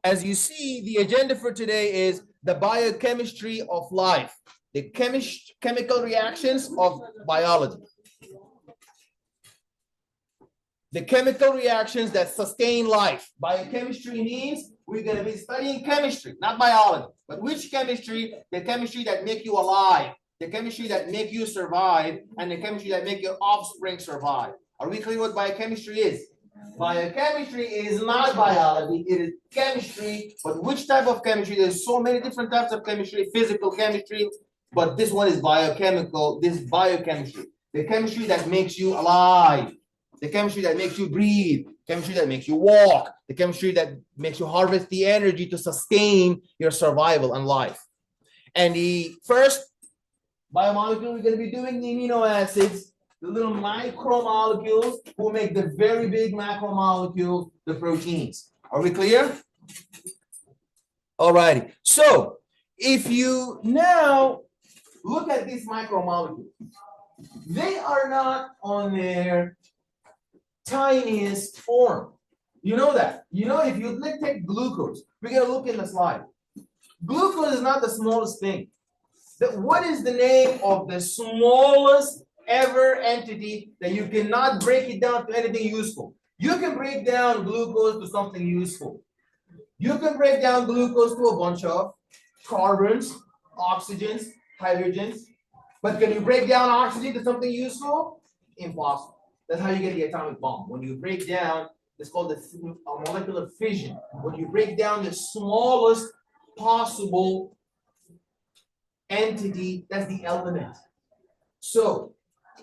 As you see, the agenda for today is the biochemistry of life, the chemical reactions of biology. The chemical reactions that sustain life. Biochemistry means we're going to be studying chemistry, not biology. But which chemistry? The chemistry that make you alive, the chemistry that make you survive, and the chemistry that make your offspring survive. Are we clear what biochemistry is? Biochemistry is not biology, it is chemistry. But which type of chemistry? There's so many different types of chemistry, physical chemistry, but this one is biochemical. This is biochemistry, the chemistry that makes you alive, the chemistry that makes you breathe, chemistry that makes you walk, the chemistry that makes you harvest the energy to sustain your survival and life. And the first biomolecule we're going to be doing the amino acids, the little micromolecules who make the very big macromolecules, the proteins. Are we clear? All righty. So if you now look at these macromolecules, they are not on their tiniest form. You know that. You know, if you take glucose, we're going to look in the slide. Glucose is not the smallest thing. What is the name of the smallest ever entity that you cannot break it down to anything useful? You can break down glucose to something useful. You can break down glucose to a bunch of carbons, oxygens, hydrogens. But can you break down oxygen to something useful? Impossible. That's how you get the atomic bomb. When you break down, it's called the molecular fission. When you break down the smallest possible entity, that's the element. So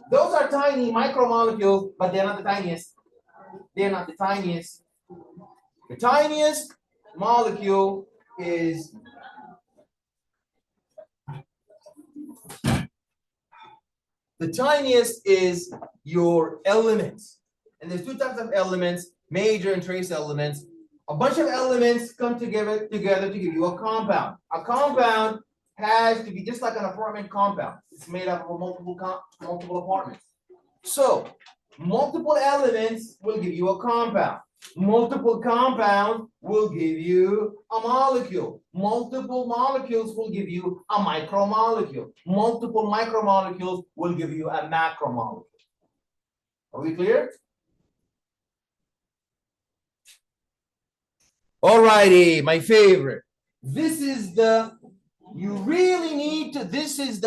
those are tiny micromolecules, but they're not the tiniest. They're not the tiniest. The tiniest molecule is your elements. And there's two types of elements, major and trace elements. A bunch of elements come together to give you a compound. A compound has to be just like an apartment compound. It's made up of multiple apartments. So multiple elements will give you a compound. Multiple compounds will give you a molecule. Multiple molecules will give you a micromolecule. Multiple micromolecules will give you a macromolecule. Are we clear? All righty, my favorite. This is the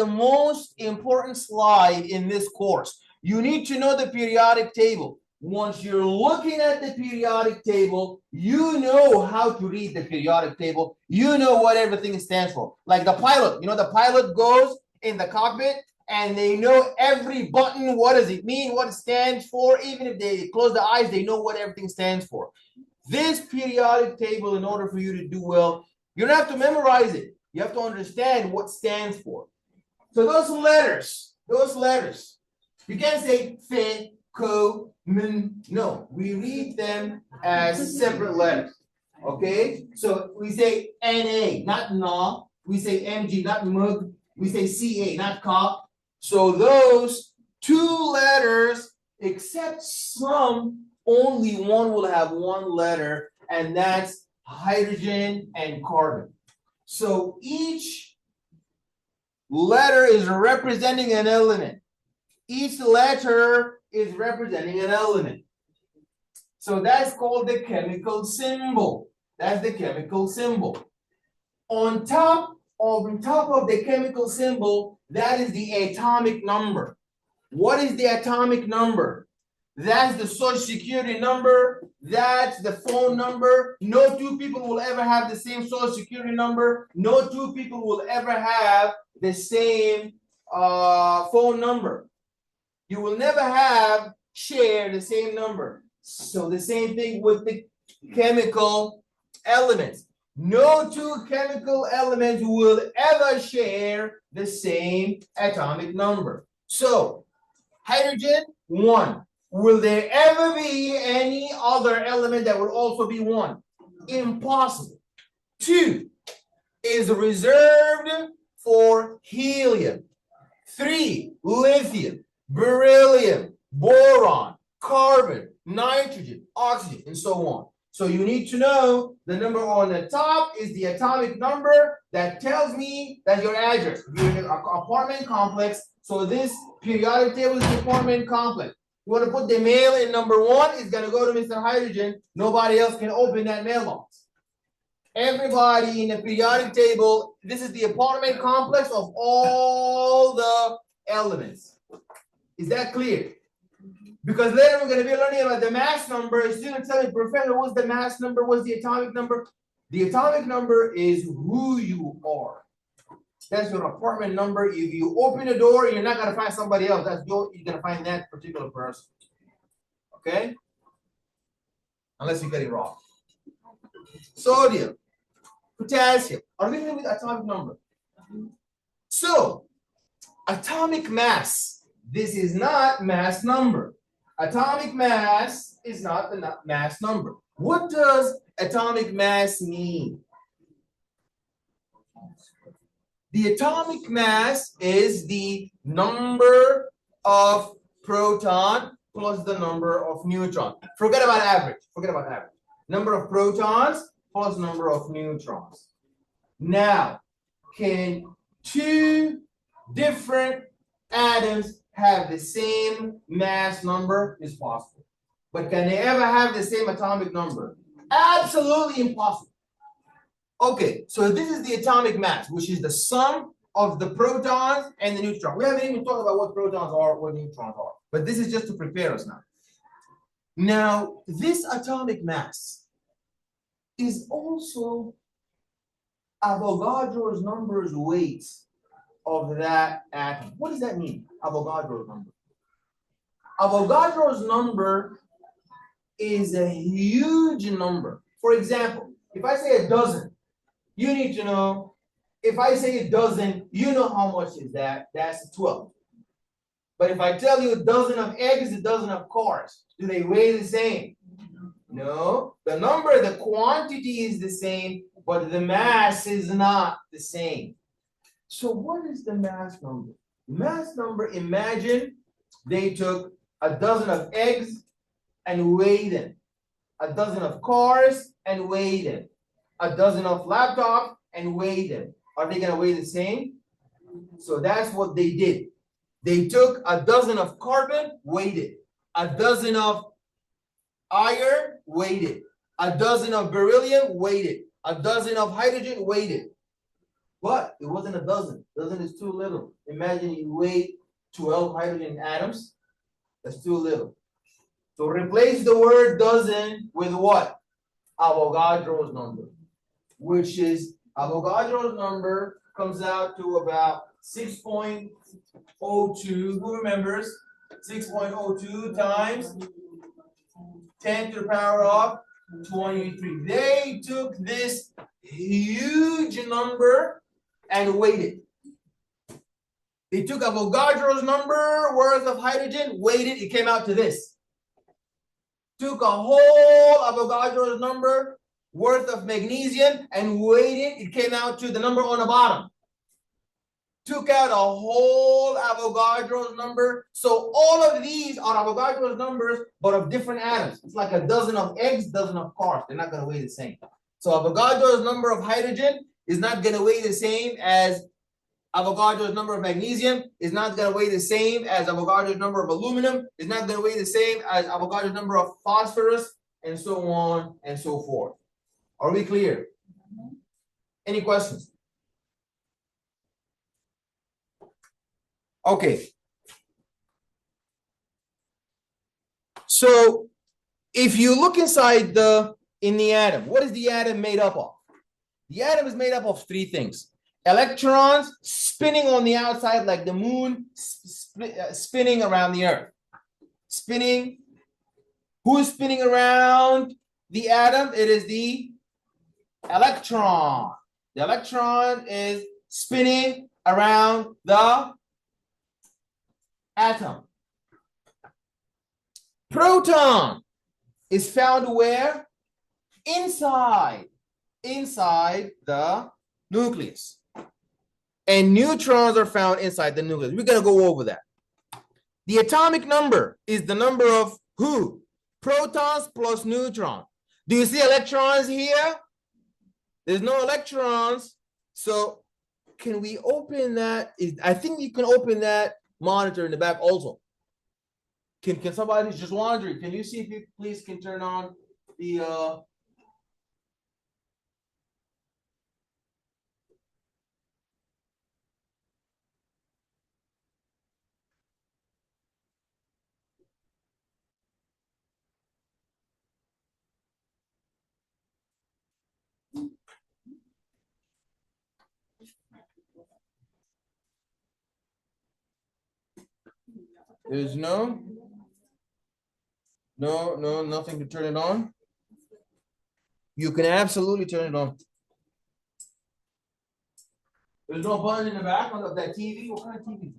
most important slide in this course. You need to know the periodic table. Once you're looking at the periodic table, you know how to read the periodic table. You know what everything stands for. Like the pilot, you know, the pilot goes in the cockpit and they know every button. What does it mean? What it stands for? Even if they close the eyes, they know what everything stands for. This periodic table, in order for you to do well, you don't have to memorize it. You have to understand what stands for. So those letters, you can't say fe, co, min. No, we read them as separate letters. Okay? So we say Na, not na. We say Mg, not mug. We say Ca, not ka. So those two letters, except some, only one will have one letter, and that's hydrogen and carbon. So each letter is representing an element. Each letter is representing an element. So that's called the chemical symbol. That's the chemical symbol. On top of the chemical symbol, that is the atomic number. What is the atomic number? That's the social security number. That's the phone number. No two people will ever have the same social security number. No two people will ever have the same phone number. You will never share the same number. So the same thing with the chemical elements. No two chemical elements will ever share the same atomic number. So hydrogen, 1. Will there ever be any other element that will also be 1? Impossible. 2 is reserved for helium. 3, lithium, beryllium, boron, carbon, nitrogen, oxygen, and so on. So you need to know the number on the top is the atomic number that tells me that your address. You're in an apartment complex. So this periodic table is the apartment complex. You want to put the mail in number 1, it's going to go to Mr. Hydrogen. Nobody else can open that mailbox. Everybody in the periodic table, this is the apartment complex of all the elements. Is that clear? Because later we're going to be learning about the mass number. A student tell me, Professor, what's the mass number? What's the atomic number? The atomic number is who you are. That's your apartment number. If you open the door, you're not going to find somebody else. You're going to find that particular person. Okay? Unless you get it wrong. Sodium, potassium are linked with atomic number. So, atomic mass. This is not mass number. Atomic mass is not the mass number. What does atomic mass mean? The atomic mass is the number of proton plus the number of neutron. Forget about average. Forget about average. Number of protons plus number of neutrons. Now, can two different atoms have the same mass number? Is possible. But can they ever have the same atomic number? Absolutely impossible. Okay, so this is the atomic mass, which is the sum of the protons and the neutrons. We haven't even talked about what protons are, what neutrons are. But this is just to prepare us now. Now, this atomic mass is also Avogadro's number's weight of that atom. What does that mean, Avogadro's number? Avogadro's number is a huge number. For example, if I say a dozen, you need to know, if I say a dozen, you know how much is that? That's 12. But if I tell you a dozen of eggs, a dozen of cars, do they weigh the same? No. The number, the quantity is the same, but the mass is not the same. So what is the mass number? Mass number, imagine they took a dozen of eggs and weighed them, a dozen of cars and weighed them, a dozen of laptops and weighed them. Are they going to weigh the same? So that's what they did. They took a dozen of carbon, weighed it, a dozen of iron, weighed it, a dozen of beryllium, weighed it, a dozen of hydrogen, weighed it. But it wasn't a dozen. Dozen is too little. Imagine you weigh 12 hydrogen atoms. That's too little. So replace the word dozen with what? Avogadro's number, which is Avogadro's number comes out to about 6.02. Who remembers? 6.02 times 10 to the power of 23. They took this huge number and weighed it. They took Avogadro's number worth of hydrogen, weighed it, it came out to this. Took a whole Avogadro's number worth of magnesium and weighed it, it came out to the number on the bottom. Took out a whole Avogadro's number. So all of these are Avogadro's numbers, but of different atoms. It's like a dozen of eggs, dozen of cars. They're not going to weigh the same. So Avogadro's number of hydrogen is not going to weigh the same as Avogadro's number of magnesium, is not going to weigh the same as Avogadro's number of aluminum, is not going to weigh the same as Avogadro's number of phosphorus, and so on and so forth. Are we clear? Any questions? Okay. So if you look inside in the atom, what is the atom made up of? The atom is made up of three things. Electrons spinning on the outside like the moon spinning around the earth. Spinning. Who is spinning around the atom? It is the electron. The electron is spinning around the atom. Proton is found where? Inside the nucleus. And neutrons are found inside the nucleus. We're going to go over that. The atomic number is the number of who? Protons plus neutrons. Do you see electrons here? There's no electrons. So can we open that? I think you can open that monitor in the back also. Can somebody just wondering? Can you see if you please can turn on the there's nothing to turn it on. You can absolutely turn it on. There's no button in the back of that TV. What kind of TV?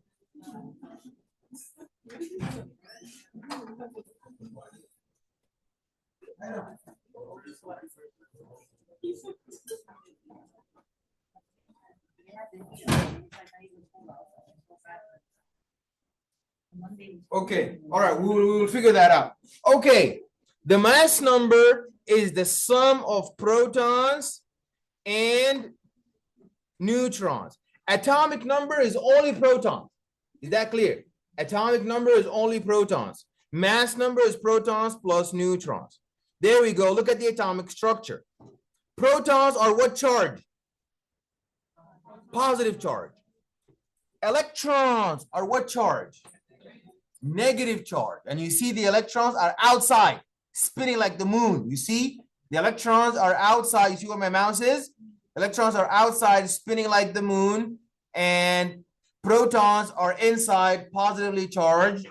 Okay, all right, we will figure that out. Okay, the mass number is the sum of protons and neutrons. Atomic number is only protons. Is that clear? Atomic number is only protons. Mass number is protons plus neutrons. There we go. Look at the atomic structure. Protons are what charge? Positive charge. Electrons are what charge? Negative charge. And you see the electrons are outside, spinning like the moon. You see? The electrons are outside. You see where my mouse is? Electrons are outside, spinning like the moon, and protons are inside, positively charged.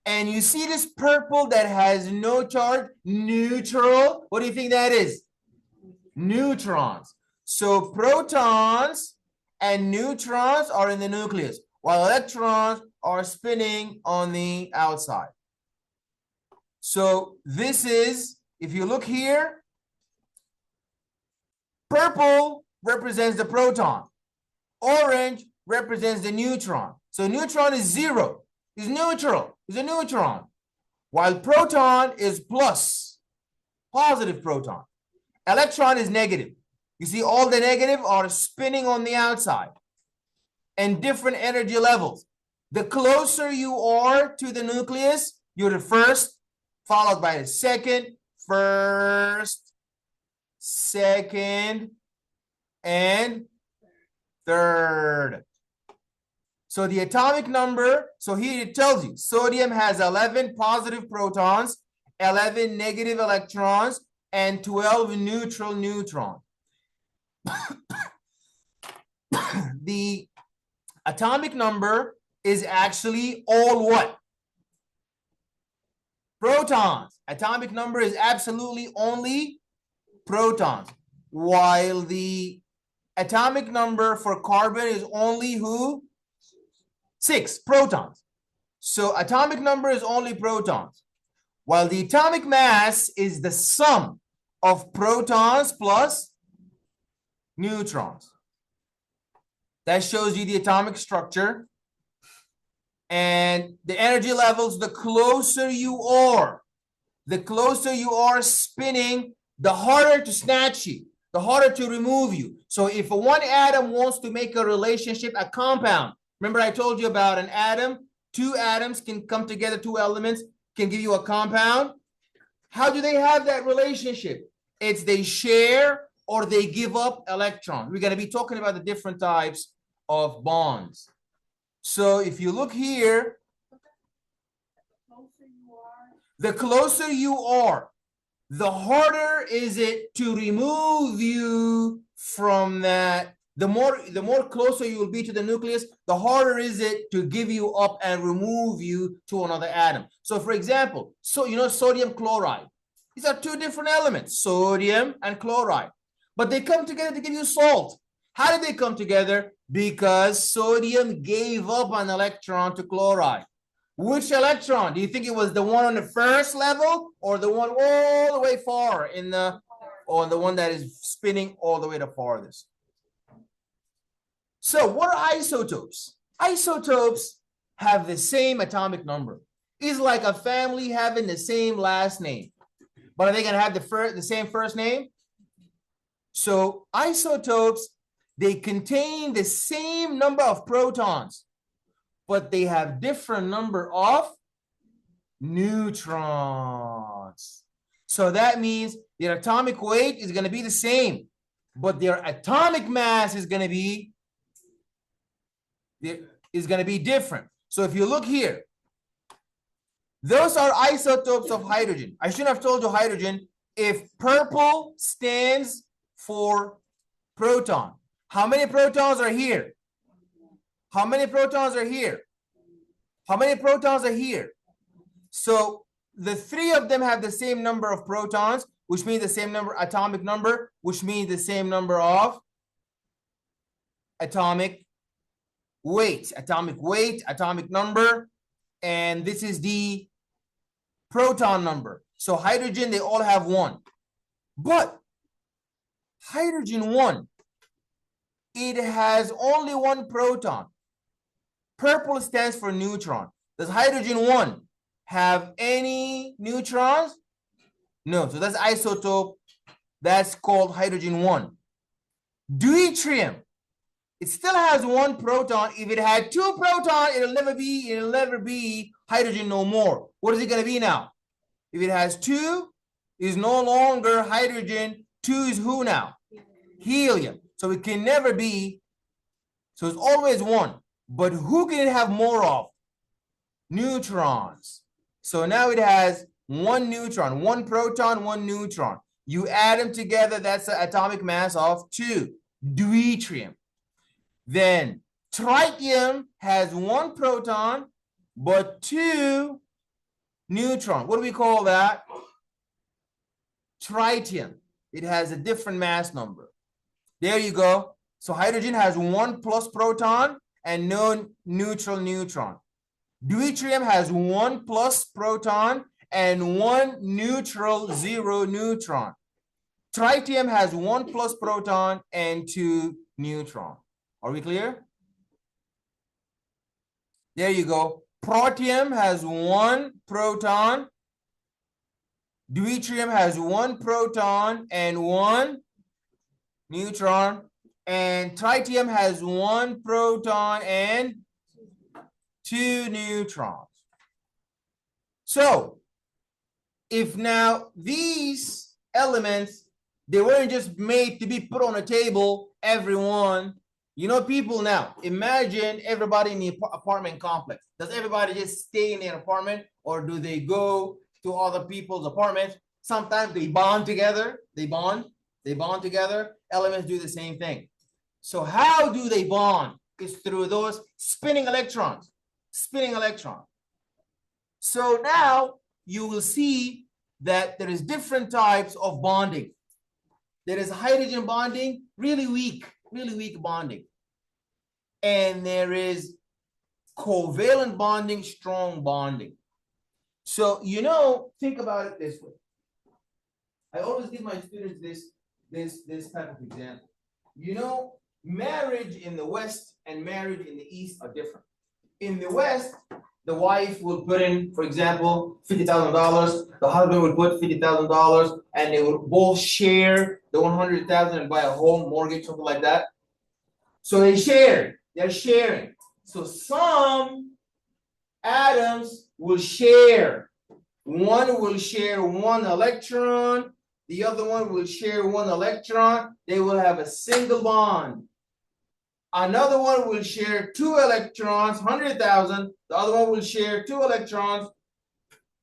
And you see this purple that has no charge, neutral. What do you think that is? Neutrons. So protons and neutrons are in the nucleus, while electrons are spinning on the outside. So this is, if you look here, purple represents the proton. Orange represents the neutron. So neutron is zero. It's neutral. It's a neutron. While proton is plus, positive proton. Electron is negative. You see all the negative are spinning on the outside and different energy levels. The closer you are to the nucleus, you're the first, followed by the second, first, second, and third. So the atomic number, so here it tells you, sodium has 11 positive protons, 11 negative electrons, and 12 neutral neutrons. The atomic number is actually all what? Protons. Atomic number is absolutely only protons, while the atomic number for carbon is only who? 6 protons. So atomic number is only protons, while the atomic mass is the sum of protons plus neutrons. That shows you the atomic structure. And the energy levels, the closer you are spinning, the harder to snatch you, the harder to remove you. So if one atom wants to make a relationship, a compound, remember I told you about an atom, 2 atoms can come together, 2 elements can give you a compound. How do they have that relationship? It's they share or they give up electrons. We're going to be talking about the different types of bonds. So if you look here, the closer you are, the harder is it to remove you from that. The more closer you will be to the nucleus, the harder is it to give you up and remove you to another atom. So for example, sodium chloride. These are 2 different elements, sodium and chloride. But they come together to give you salt. How did they come together? Because sodium gave up an electron to chloride. Which electron? Do you think it was the one on the first level or the one all the way far or the one that is spinning all the way the farthest? So what are isotopes? Isotopes have the same atomic number. It's like a family having the same last name. but are they going to have the same first name? So isotopes, they contain the same number of protons, but they have different number of neutrons. So that means their atomic weight is going to be the same, but their atomic mass is going to be different. So if you look here, those are isotopes of hydrogen. I shouldn't have told you hydrogen. If purple stands for proton, how many protons are here? How many protons are here? How many protons are here? So the three of them have the same number of protons, which means the same number atomic number, which means the same number of atomic weight, atomic number, and this is the proton number. So hydrogen, they all have one. But hydrogen 1, it has only one proton. Purple stands for neutron. Does hydrogen 1 have any neutrons? No. So that's isotope. That's called hydrogen 1. Deuterium, it still has one proton. If it had two protons, it'll never be hydrogen no more. What is it going to be now? If it has two, it's no longer hydrogen. 2 is who now? Helium. So it can never be. So it's always one. But who can it have more of? Neutrons. So now it has one neutron, one proton, one neutron. You add them together, that's the atomic mass of 2. Deuterium. Then tritium has one proton, but 2 neutrons. What do we call that? Tritium. It has a different mass number. There you go. So hydrogen has 1 plus proton and no neutral neutron. Deuterium has 1 plus proton and 1 neutral 0 neutron. Tritium has 1 plus proton and 2 neutron. Are we clear? There you go. Protium has 1 proton. Deuterium has 1 proton and 1 neutron. And tritium has 1 proton and 2 neutrons. So if now these elements, they weren't just made to be put on a table, everyone, you know, people now, imagine everybody in the apartment complex. Does everybody just stay in their apartment, or do they go to other people's apartments? Sometimes they bond together, they bond together. Elements do the same thing. So how do they bond? It's through those spinning electrons. So now you will see that there is different types of bonding. There is hydrogen bonding, really weak bonding. And there is covalent bonding, strong bonding. So, you know, think about it this way. I always give my students this type of example. You know, marriage in the West and marriage in the East are different. In the West, the wife will put in, for example, $50,000. The husband would put $50,000, and they would both share the $100,000 and buy a home, mortgage, something like that. So they share. They're sharing. So some atoms will share. One will share 1 electron. The other one will share 1 electron. They will have a single bond. Another one will share 2 electrons, 100,000. The other one will share 2 electrons,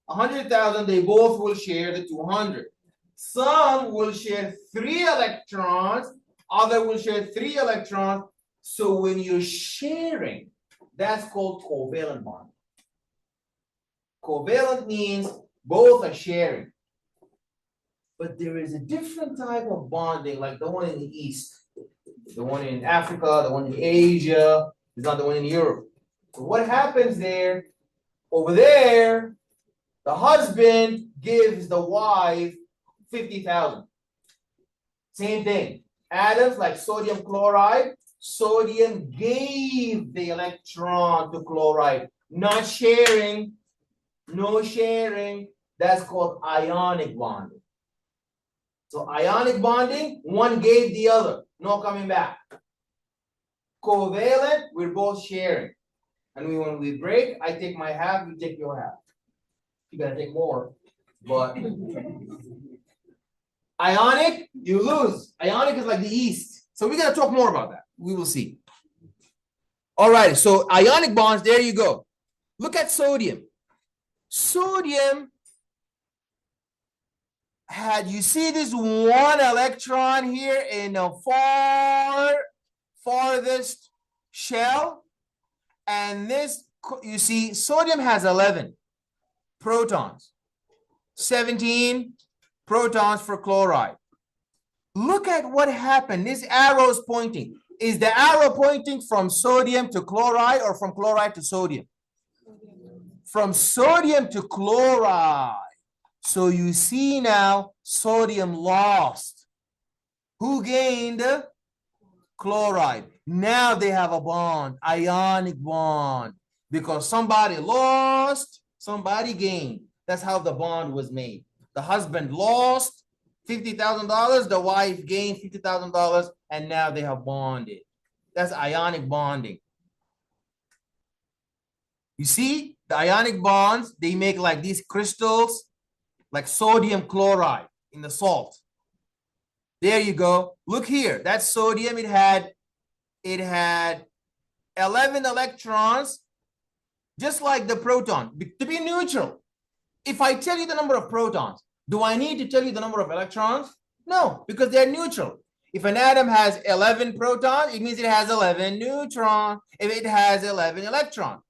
100,000. They both will share the 200. Some will share 3 electrons. Other will share 3 electrons. So when you're sharing, that's called covalent bond. Covalent means both are sharing. But there is a different type of bonding, like the one in the East. The one in Africa, the one in Asia, is not the one in Europe. So what happens there? Over there, the husband gives the wife 50,000. Same thing. Atoms like sodium chloride. Sodium gave the electron to chloride. Not sharing. No sharing. That's called ionic bonding. So ionic bonding, one gave the other, no coming back. Covalent, we're both sharing. And when we break, I take my half, you take your half. You gotta take more, but ionic, you lose. Ionic is like the yeast. So we're gonna talk more about that. We will see. All right, so ionic bonds, there you go. Look at sodium. Sodium had, you see this one electron here in the farthest shell, and this, you see, sodium has 11 protons, 17 protons for chloride. Look at what happened. This arrow is pointing. Is the arrow pointing from sodium to chloride or from chloride to sodium? From sodium to chloride. So you see now sodium lost. Who gained? Chloride. Now they have a bond, ionic bond, because somebody lost, somebody gained. That's how the bond was made. The husband lost $50,000, the wife gained $50,000, and now they have bonded. That's ionic bonding. You see, the ionic bonds, they make like these crystals, like sodium chloride in the salt. There you go. Look here. That's sodium. It had 11 electrons, just like the proton, to be neutral. If I tell you the number of protons, do I need to tell you the number of electrons? No, because they're neutral. If an atom has 11 protons, it means it has 11 neutrons. If it has 11 electrons,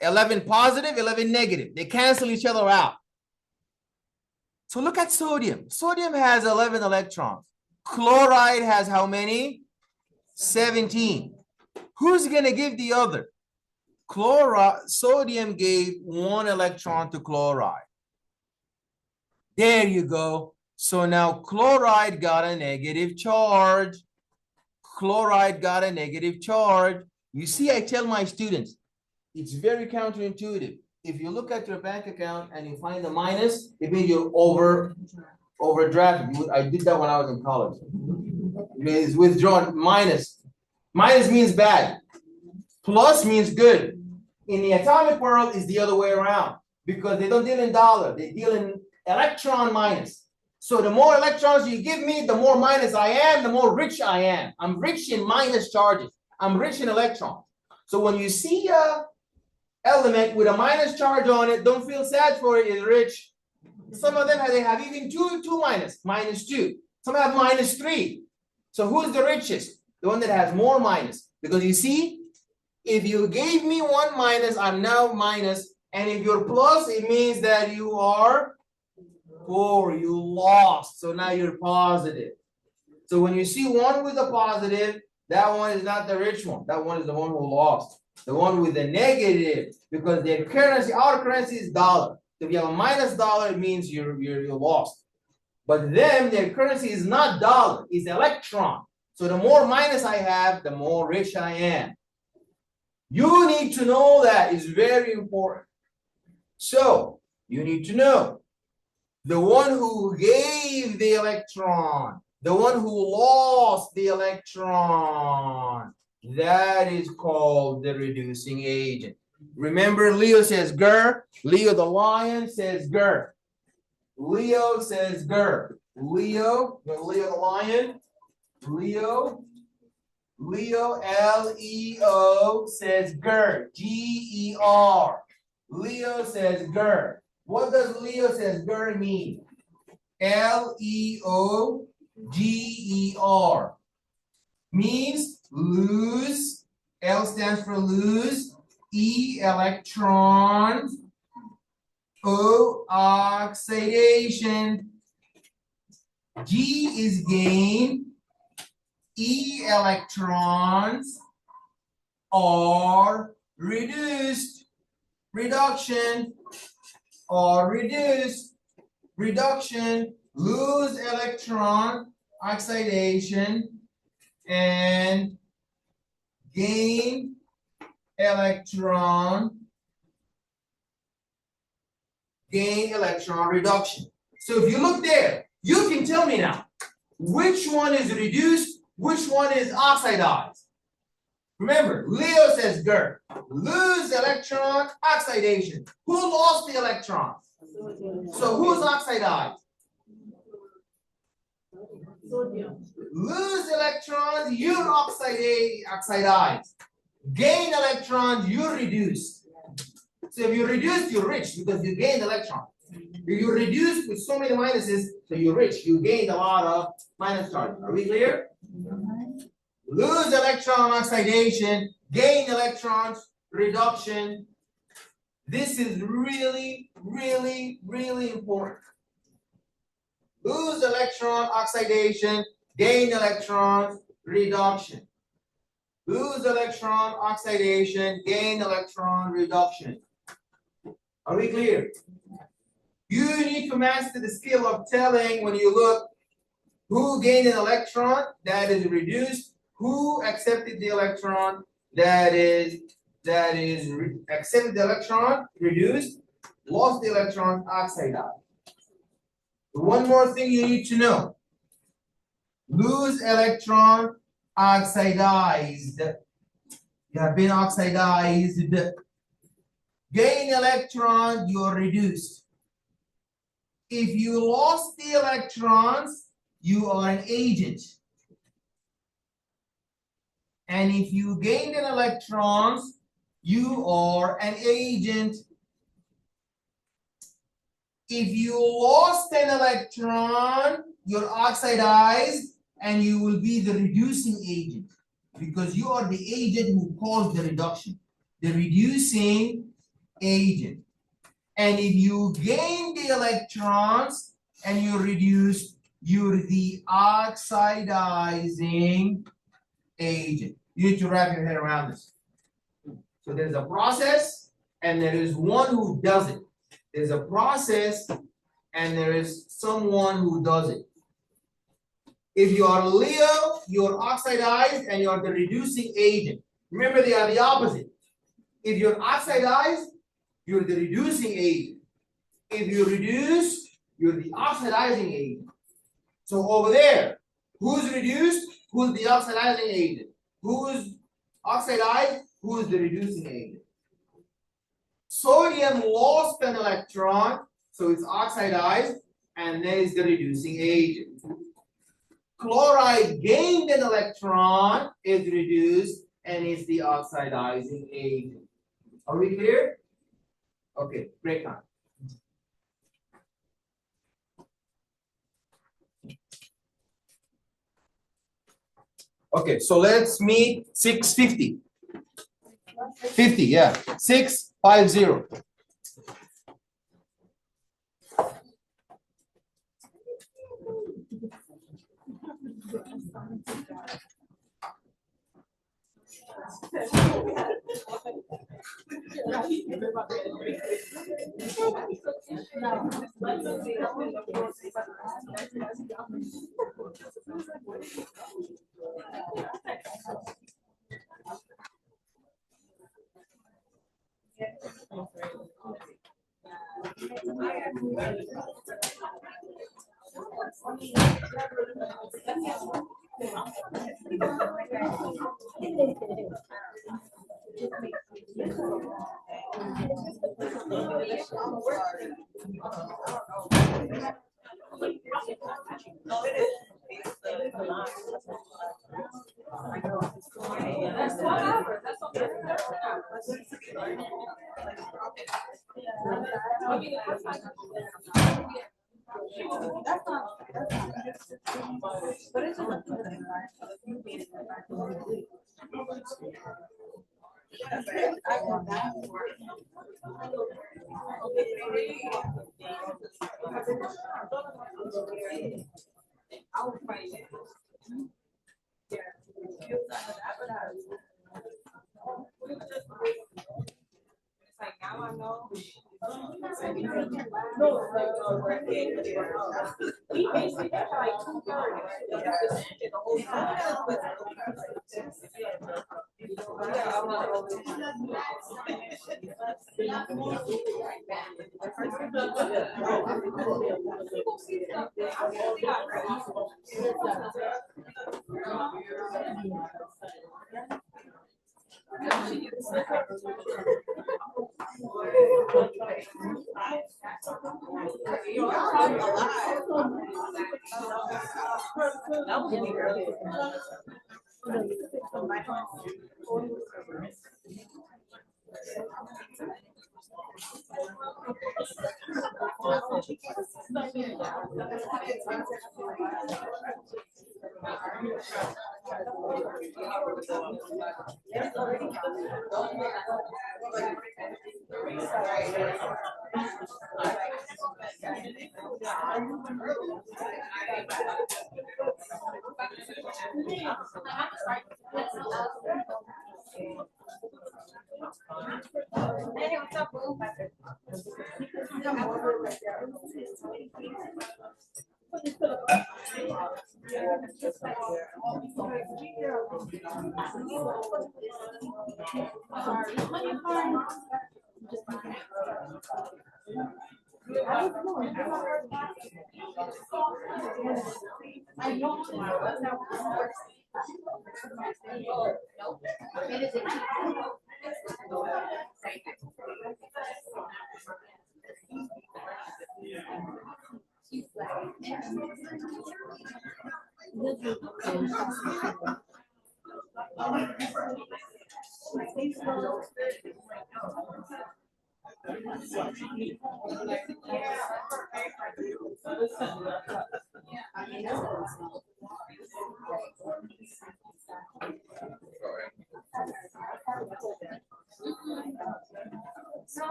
11 positive, 11 negative, they cancel each other out. So look at sodium. Sodium has 11 electrons. Chloride has how many? 17. Who's going to give the other? Sodium gave 1 electron to chloride. There you go. So now chloride got a negative charge. Chloride got a negative charge. You see, I tell my students, it's very counterintuitive. If you look at your bank account and you find a minus, it means you're overdrafted. I did that when I was in college. It's withdrawn. Minus. Minus means bad. Plus means good. In the atomic world, it's the other way around because they don't deal in dollar. They deal in electron minus. So the more electrons you give me, the more minus I am, the more rich I am. I'm rich in minus charges. I'm rich in electrons. So when you see a element with a minus charge on it, don't feel sad for it, it's rich. Some of them they have even two minus 2. Some have minus 3. So who's the richest? The one that has more minus. Because you see, if you gave me 1 minus, I'm now minus. And if you're plus, it means that you are poor, you lost. So now you're positive. So when you see one with a positive, that one is not the rich one. That one is the one who lost. The one with the negative, because their currency, our currency is dollar. If you have a minus dollar, it means you're lost. But them, their currency is not dollar, it's electron. So the more minus I have, the more rich I am. You need to know that. It's very important. So you need to know the one who gave the electron, the one who lost the electron, that is called the reducing agent. Remember, Leo says grr. Leo the lion says grr. Leo says grr. Leo the lion. Leo, L-E-O says grr. G-E-R. Leo says grr. What does Leo says grr mean? L-E-O-G-E-R. Means lose. L stands for lose. E, electrons. O, oxidation. G is gain. E, electrons. R, reduced. Reduction. R, reduced. Reduction. Lose electron. Oxidation. And gain electron reduction. So if you look there, you can tell me now, Which one is reduced? Which one is oxidized? Remember, Leo says GER. Lose electron oxidation. Who lost the electrons? So who's oxidized? Lose electrons, you're oxidized. Gain electrons, you're reduced. So if you reduce, you're rich because you gained electrons. If you reduce with so many minuses, so you're rich. You gained a lot of minus charge. Are we clear? Lose electron oxidation, gain electrons reduction. This is really, really, really important. Lose electron oxidation, gain electrons reduction. Lose electron oxidation, gain electron reduction. Are we clear? You need to master the skill of telling when you look who gained an electron that is reduced, who accepted the electron that is accepted the electron reduced, lost the electron oxidized. One more thing you need to know. Lose electron oxidized. You have been oxidized. Gain electron, you're reduced. If you lost the electrons, you are an agent. And if you gained an electrons, you are an agent. If you lost an electron, you're oxidized and you will be the reducing agent because you are the agent who caused the reduction, the reducing agent. And if you gain the electrons and you reduce, you're the oxidizing agent. You need to wrap your head around this. So there's a process and there is one who does it. There's a process and there is someone who does it. If you are Leo, you're oxidized and you're the reducing agent. Remember, they are the opposite. If you're oxidized, you're the reducing agent. If you reduce, you're the oxidizing agent. So over there, who's reduced? Who's the oxidizing agent? Who's oxidized? Who's the reducing agent? Sodium lost an electron, so it's oxidized, and then it's the reducing agent. Chloride gained an electron, is reduced, and is the oxidizing agent. Are we clear? Okay, break time. Okay, so let's meet 650. 50, yeah. 650.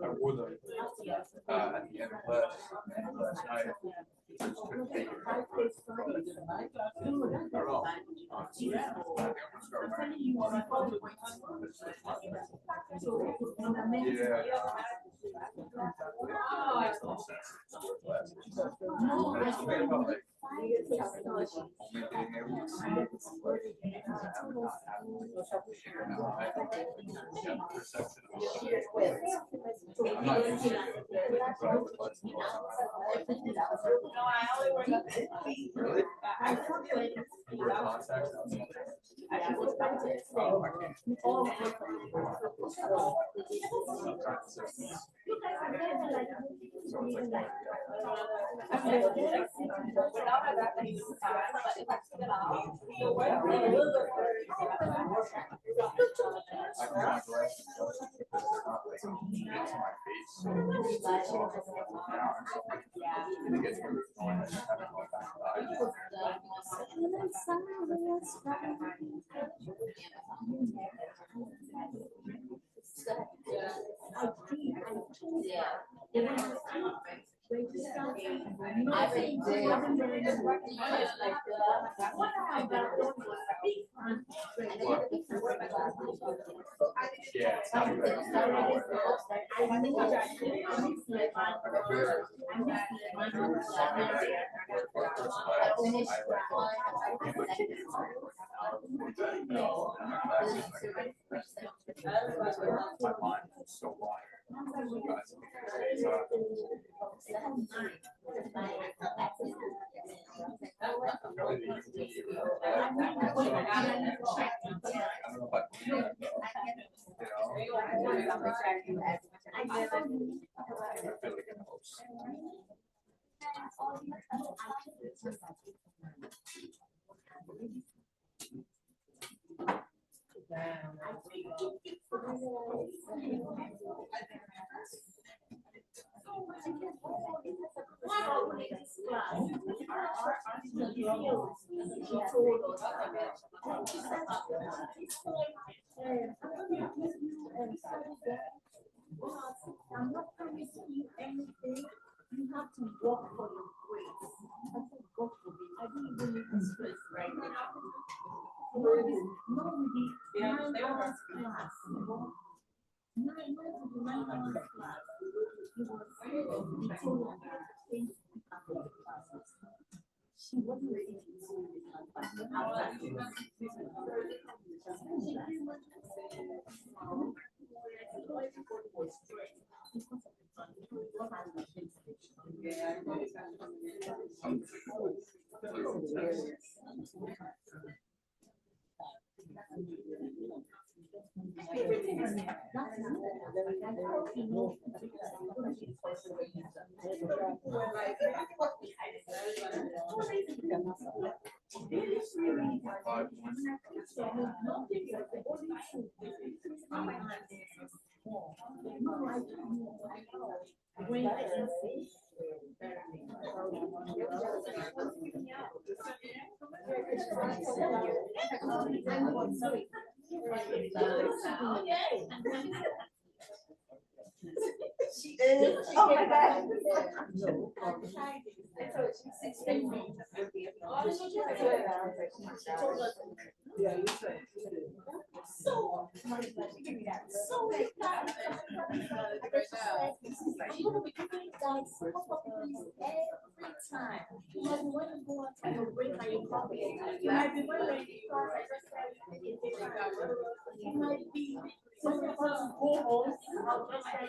I wore them at the end of last night. Just couldn't take it. I don't know. I'm not used to it, but I would like to know. Really? You wear contacts? Oh, I can't. So it's like I can my glasses because they're not like into my face, so it's all and it gets rid of the noise. I don't know if yeah, it's not good. My mind is so wired. I'm not promising you anything. You have to work for your grades. I said, God forbid. I didn't even need to stress right now. Not with the 9 hours class. 9 hours class. It was the total of things after the classes. She wasn't ready to do it. She is. Oh my God. No. So, so every time. You have one go out and bring my coffee. You might be one lady. You might be someone wants to go home. I'll just say,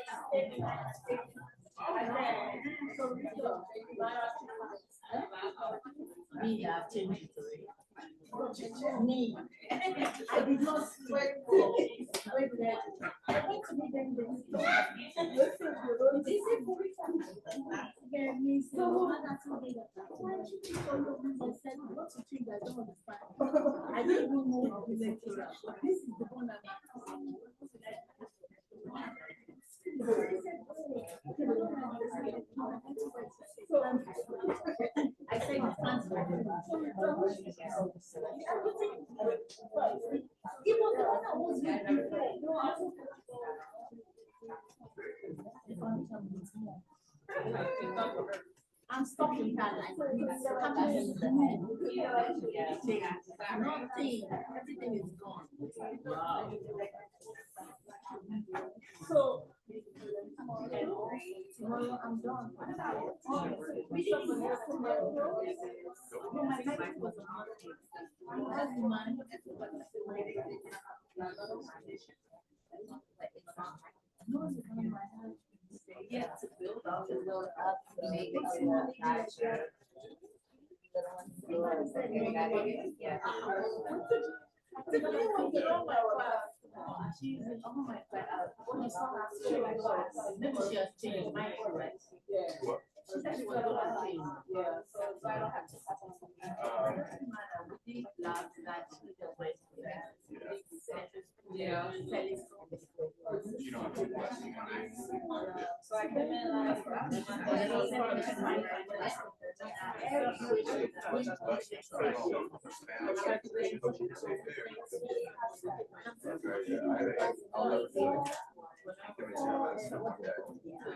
me, I've changed it. Me. I did not sweat. I didn't even know this is the one that I say my friends were it was the one that was I'm stuck in that line. Nothing, everything is gone. So tomorrow I'm done. My life was yeah, to build up, to make it she's in oh my god. When you saw that she has changed my right? Yeah. She said she was going to change. Yeah. So I don't have to deep love that she just went to yeah. You don't have to bless you. So I came in like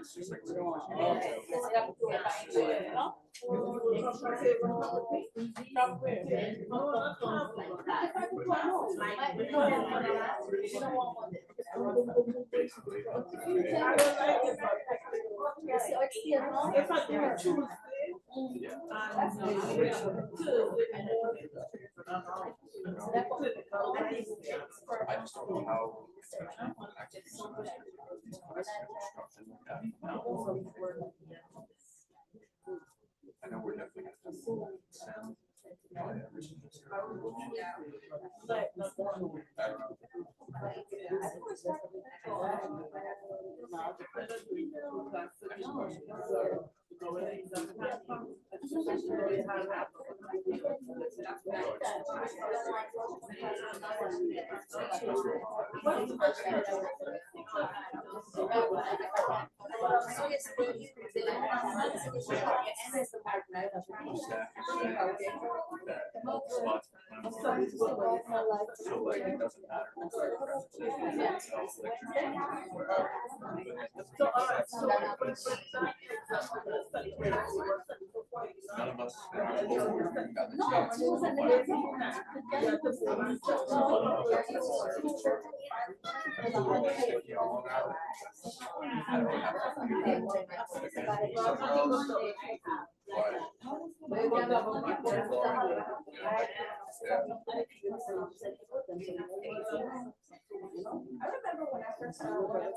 It's just like I just don't know how I know we're definitely gonna have sound. So like it doesn't matter. None of us got the chance. I don't have to do I remember when I first started working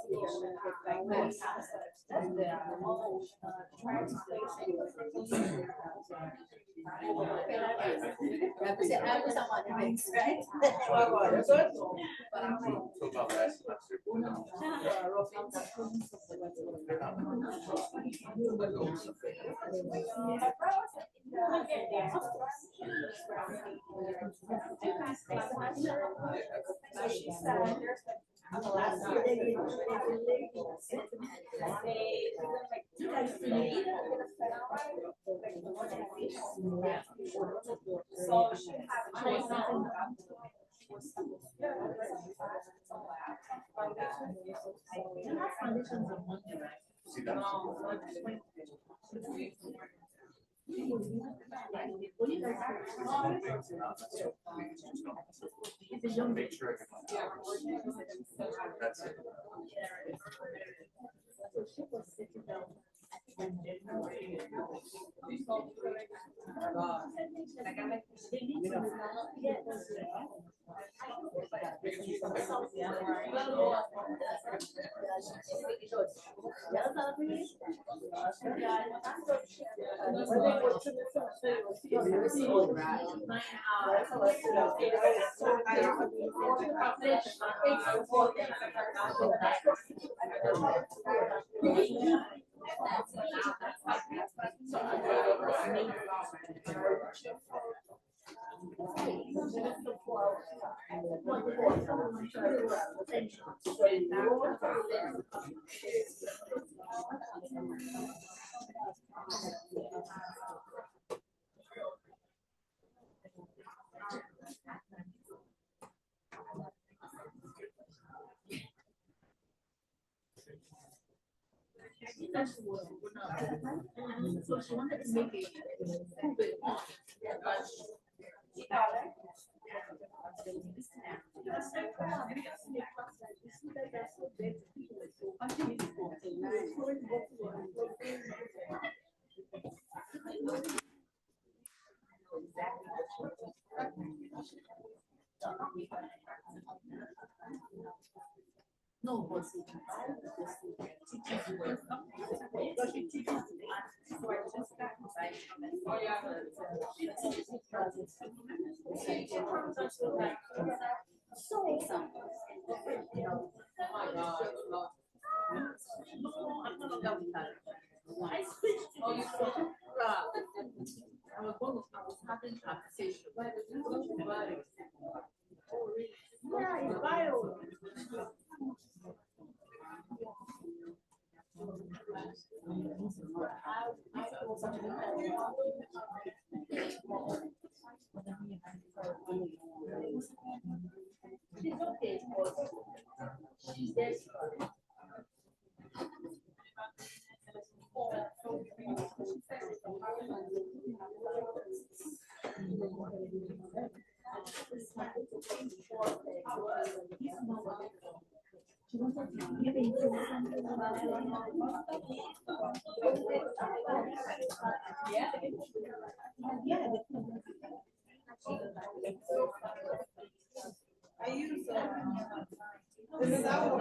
So about last semester. So she said, See, that's make sure I can. That's it. So she wanted to make it prove it. No, but she I switched to this I was having conversation. Yeah, it's bio. She's okay, but she's desperate. I use this is our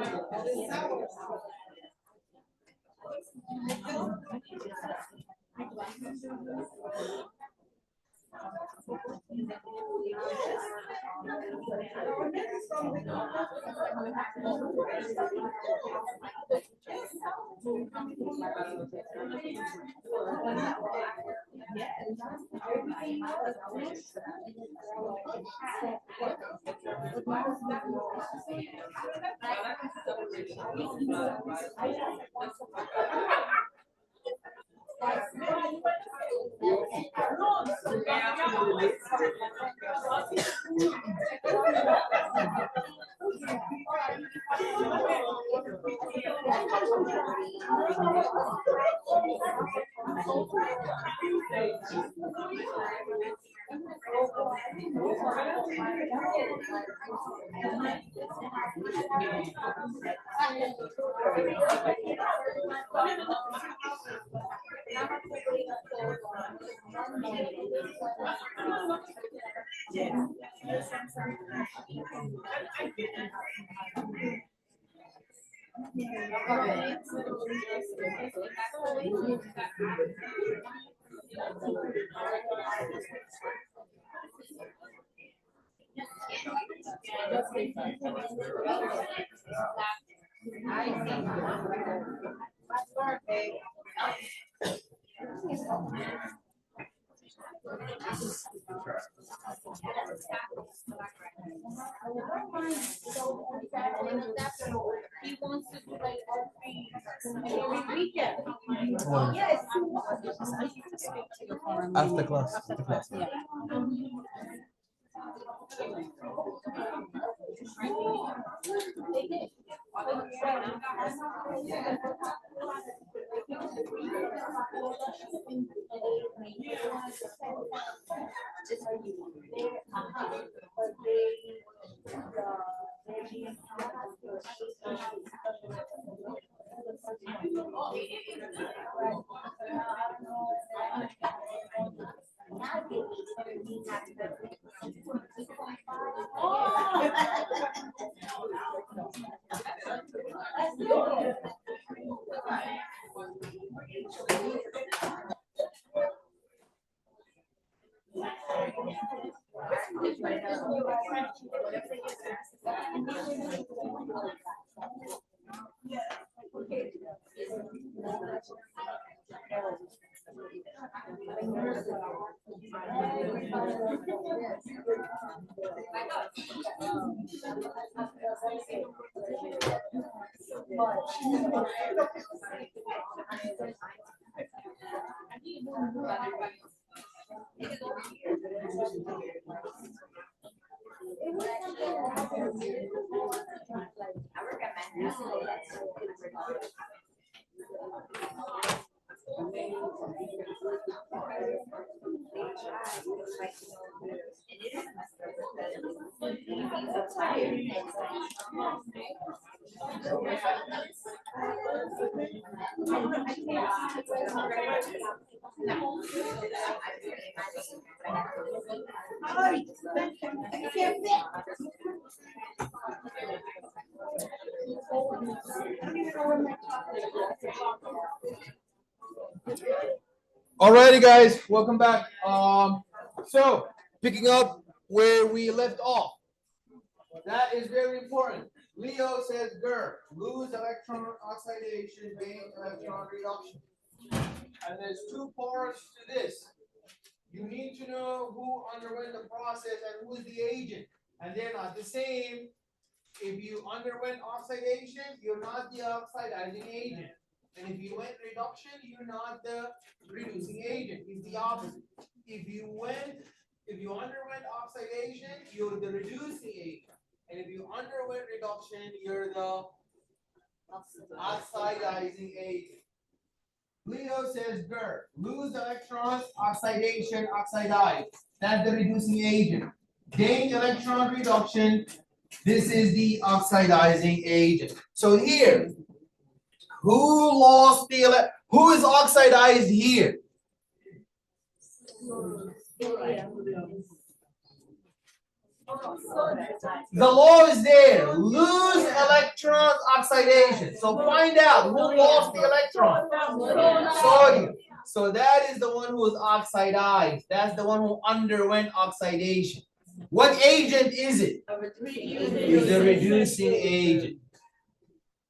He wants to do like every weekend. Yes. After class. After class. Yeah. Alrighty, guys, welcome back. So picking up where we left off. That is very important. Leo says GER, lose electron oxidation, gain electron reduction. And there's two parts to this. You need to know who underwent the process and who is the agent. And they're not the same. If you underwent oxidation, you're not the oxidizing agent. And if you went reduction, you're not the reducing agent. It's the opposite. If you underwent oxidation, you're the reducing agent. And if you underwent reduction, you're the oxidizing agent. Leo says GER, lose electrons, oxidation, oxidize. That's the reducing agent. Gain electron reduction. This is the oxidizing agent. So here, who is oxidized here? The law is there. Lose electrons, oxidation. So find out who lost the electron. Sodium. So that is the one who is oxidized. That's the one who underwent oxidation. What agent is it? It's the reducing agent.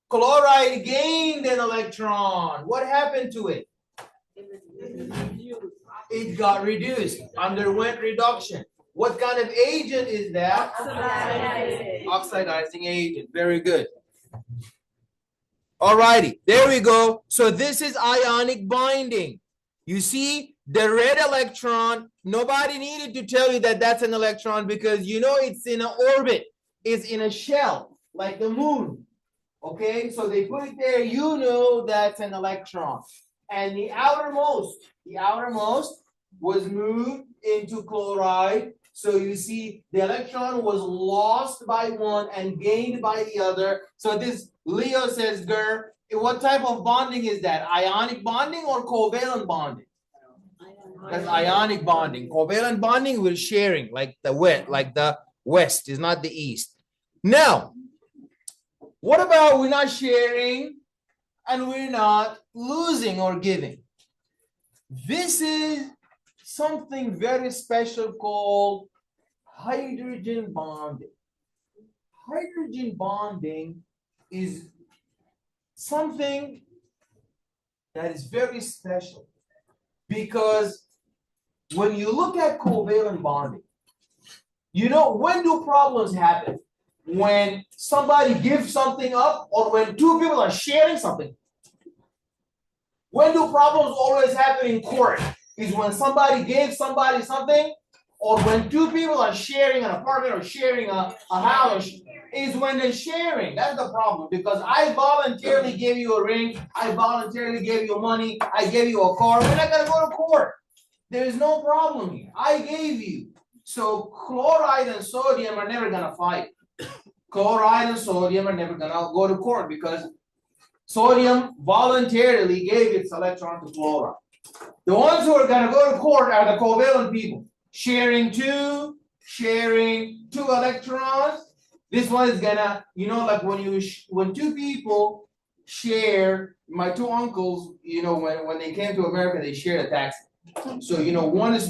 Chloride gained an electron. What happened to it? It got reduced, underwent reduction. What kind of agent is that? Oxidizing agent. Very good. Alrighty, there we go. So this is ionic binding. You see, the red electron, nobody needed to tell you that that's an electron because you know it's in an orbit. It's in a shell, like the moon. Okay, so they put it there, you know that's an electron. And the outermost was moved into chloride. So you see the electron was lost by one and gained by the other. So this Leo says GER. What type of bonding is that? Ionic bonding or covalent bonding? That's ionic bonding. Covalent bonding, we're sharing like the west is not the east. Now, what about we're not sharing and we're not losing or giving? This is something very special called hydrogen bonding. Hydrogen bonding is something that is very special because when you look at covalent bonding, you know, when do problems happen? When somebody gives something up or when two people are sharing something. When do problems always happen in court? Is when somebody gave somebody something or when two people are sharing an apartment or sharing a house is when they're sharing. That's the problem because I voluntarily gave you a ring. I voluntarily gave you money. I gave you a car. We're not going to go to court. There is no problem here. I gave you. So chloride and sodium are never going to fight. Chloride and sodium are never going to go to court because sodium voluntarily gave its electron to chloride. The ones who are going to go to court are the covalent people, sharing two electrons. This one is gonna, you know, like when two people share. My two uncles, you know, when they came to America, they shared a taxi. So you know, one is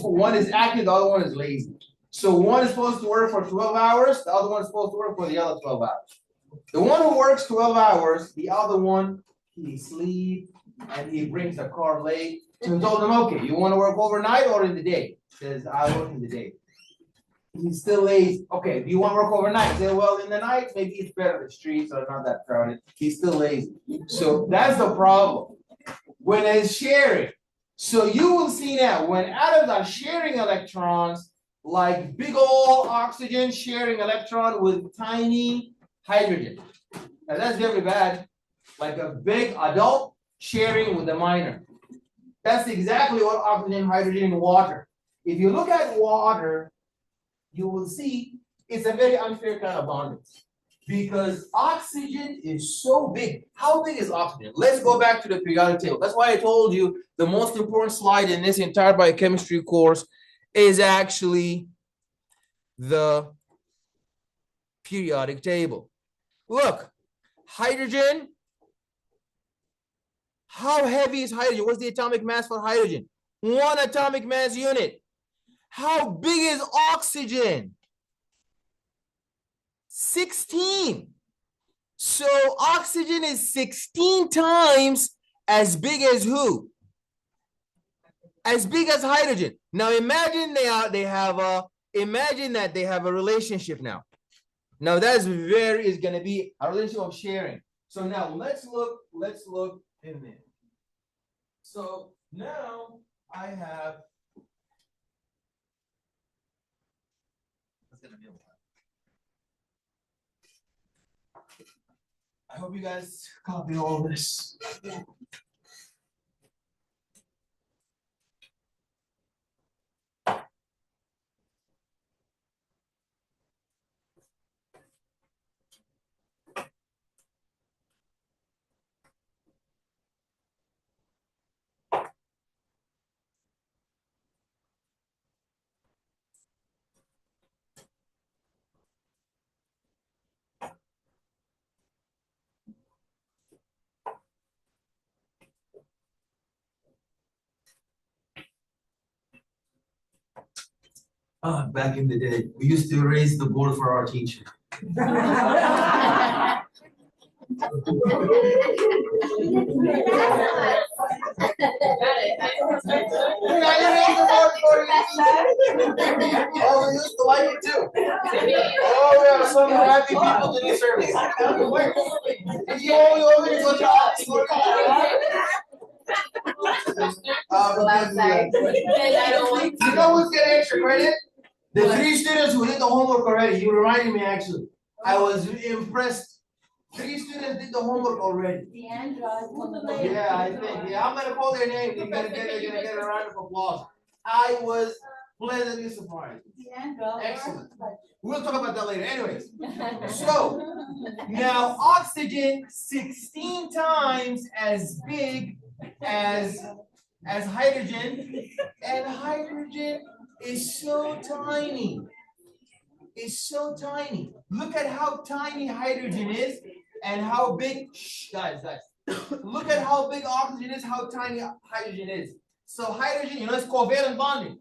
active, the other one is lazy. So one is supposed to work for 12 hours, the other one is supposed to work for the other 12 hours. The one who works 12 hours, the other one, he sleeps and he brings the car late. So he told them, okay, you want to work overnight or in the day? He says, I work in the day. He's still lazy. Okay, do you want to work overnight? Say, well, in the night, maybe it's better. The streets are not that crowded. He's still lazy. So that's the problem. When it's sharing. So you will see now, when atoms are sharing electrons, like big old oxygen sharing electron with tiny hydrogen. Now that's very bad. Like a big adult sharing with a minor. That's exactly what oxygen, hydrogen, and water. If you look at water, you will see it's a very unfair kind of bonding. Because oxygen is so big. How big is oxygen? Let's go back to the periodic table. That's why I told you the most important slide in this entire biochemistry course is actually the periodic table. Look, hydrogen. How heavy is hydrogen? What's the atomic mass for hydrogen? 1 atomic mass unit. How big is oxygen? 16. So oxygen is 16 times as big as who? As big as hydrogen. Now imagine imagine that they have a relationship now. Now that's is going to be a relationship of sharing. So now let's look in there. So now I have I hope you guys copy all this. Back in the day, we used to raise the board for our teacher. Oh, we used to like it too. Oh, we have some happy people in this service. You only want me to go to Oxford? You know who's getting extra credit? The 3 students who did the homework already. You reminded me actually. I was impressed. 3 students did the homework already. Yeah, I think. Yeah, I'm gonna call their name. You're gonna get a round of applause. I was pleasantly surprised. Excellent. We'll talk about that later. Anyways, so now oxygen 16 times as big as hydrogen, and hydrogen is so tiny. It's so tiny. Look at how tiny hydrogen is and how big, guys. Look at how big oxygen is, how tiny hydrogen is. So hydrogen, it's covalent bonding.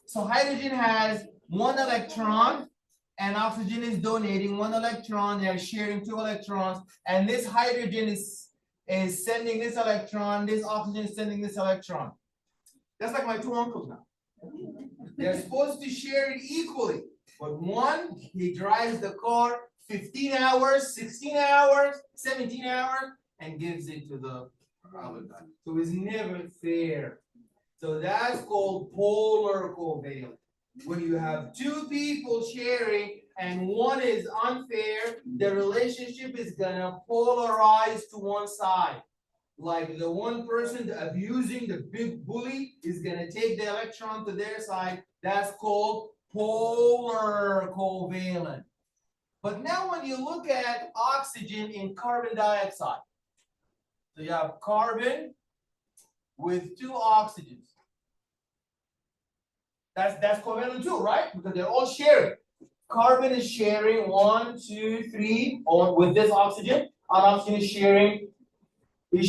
So hydrogen has 1 electron and oxygen is donating 1 electron. They're sharing 2 electrons. And this hydrogen is sending this electron. This oxygen is sending this electron. That's like my 2 uncles now. They're supposed to share it equally. But one, he drives the car 15 hours, 16 hours, 17 hours, and gives it to the other guy. So it's never fair. So that's called polar covalent. When you have 2 people sharing and one is unfair, the relationship is gonna polarize to one side. Like the one person abusing the big bully is gonna take the electron to their side. That's called polar covalent. But now when you look at oxygen in carbon dioxide, so you have carbon with 2 oxygens. That's covalent too, right? Because they're all sharing. Carbon is sharing 1, 2, 3 with this oxygen. And oxygen is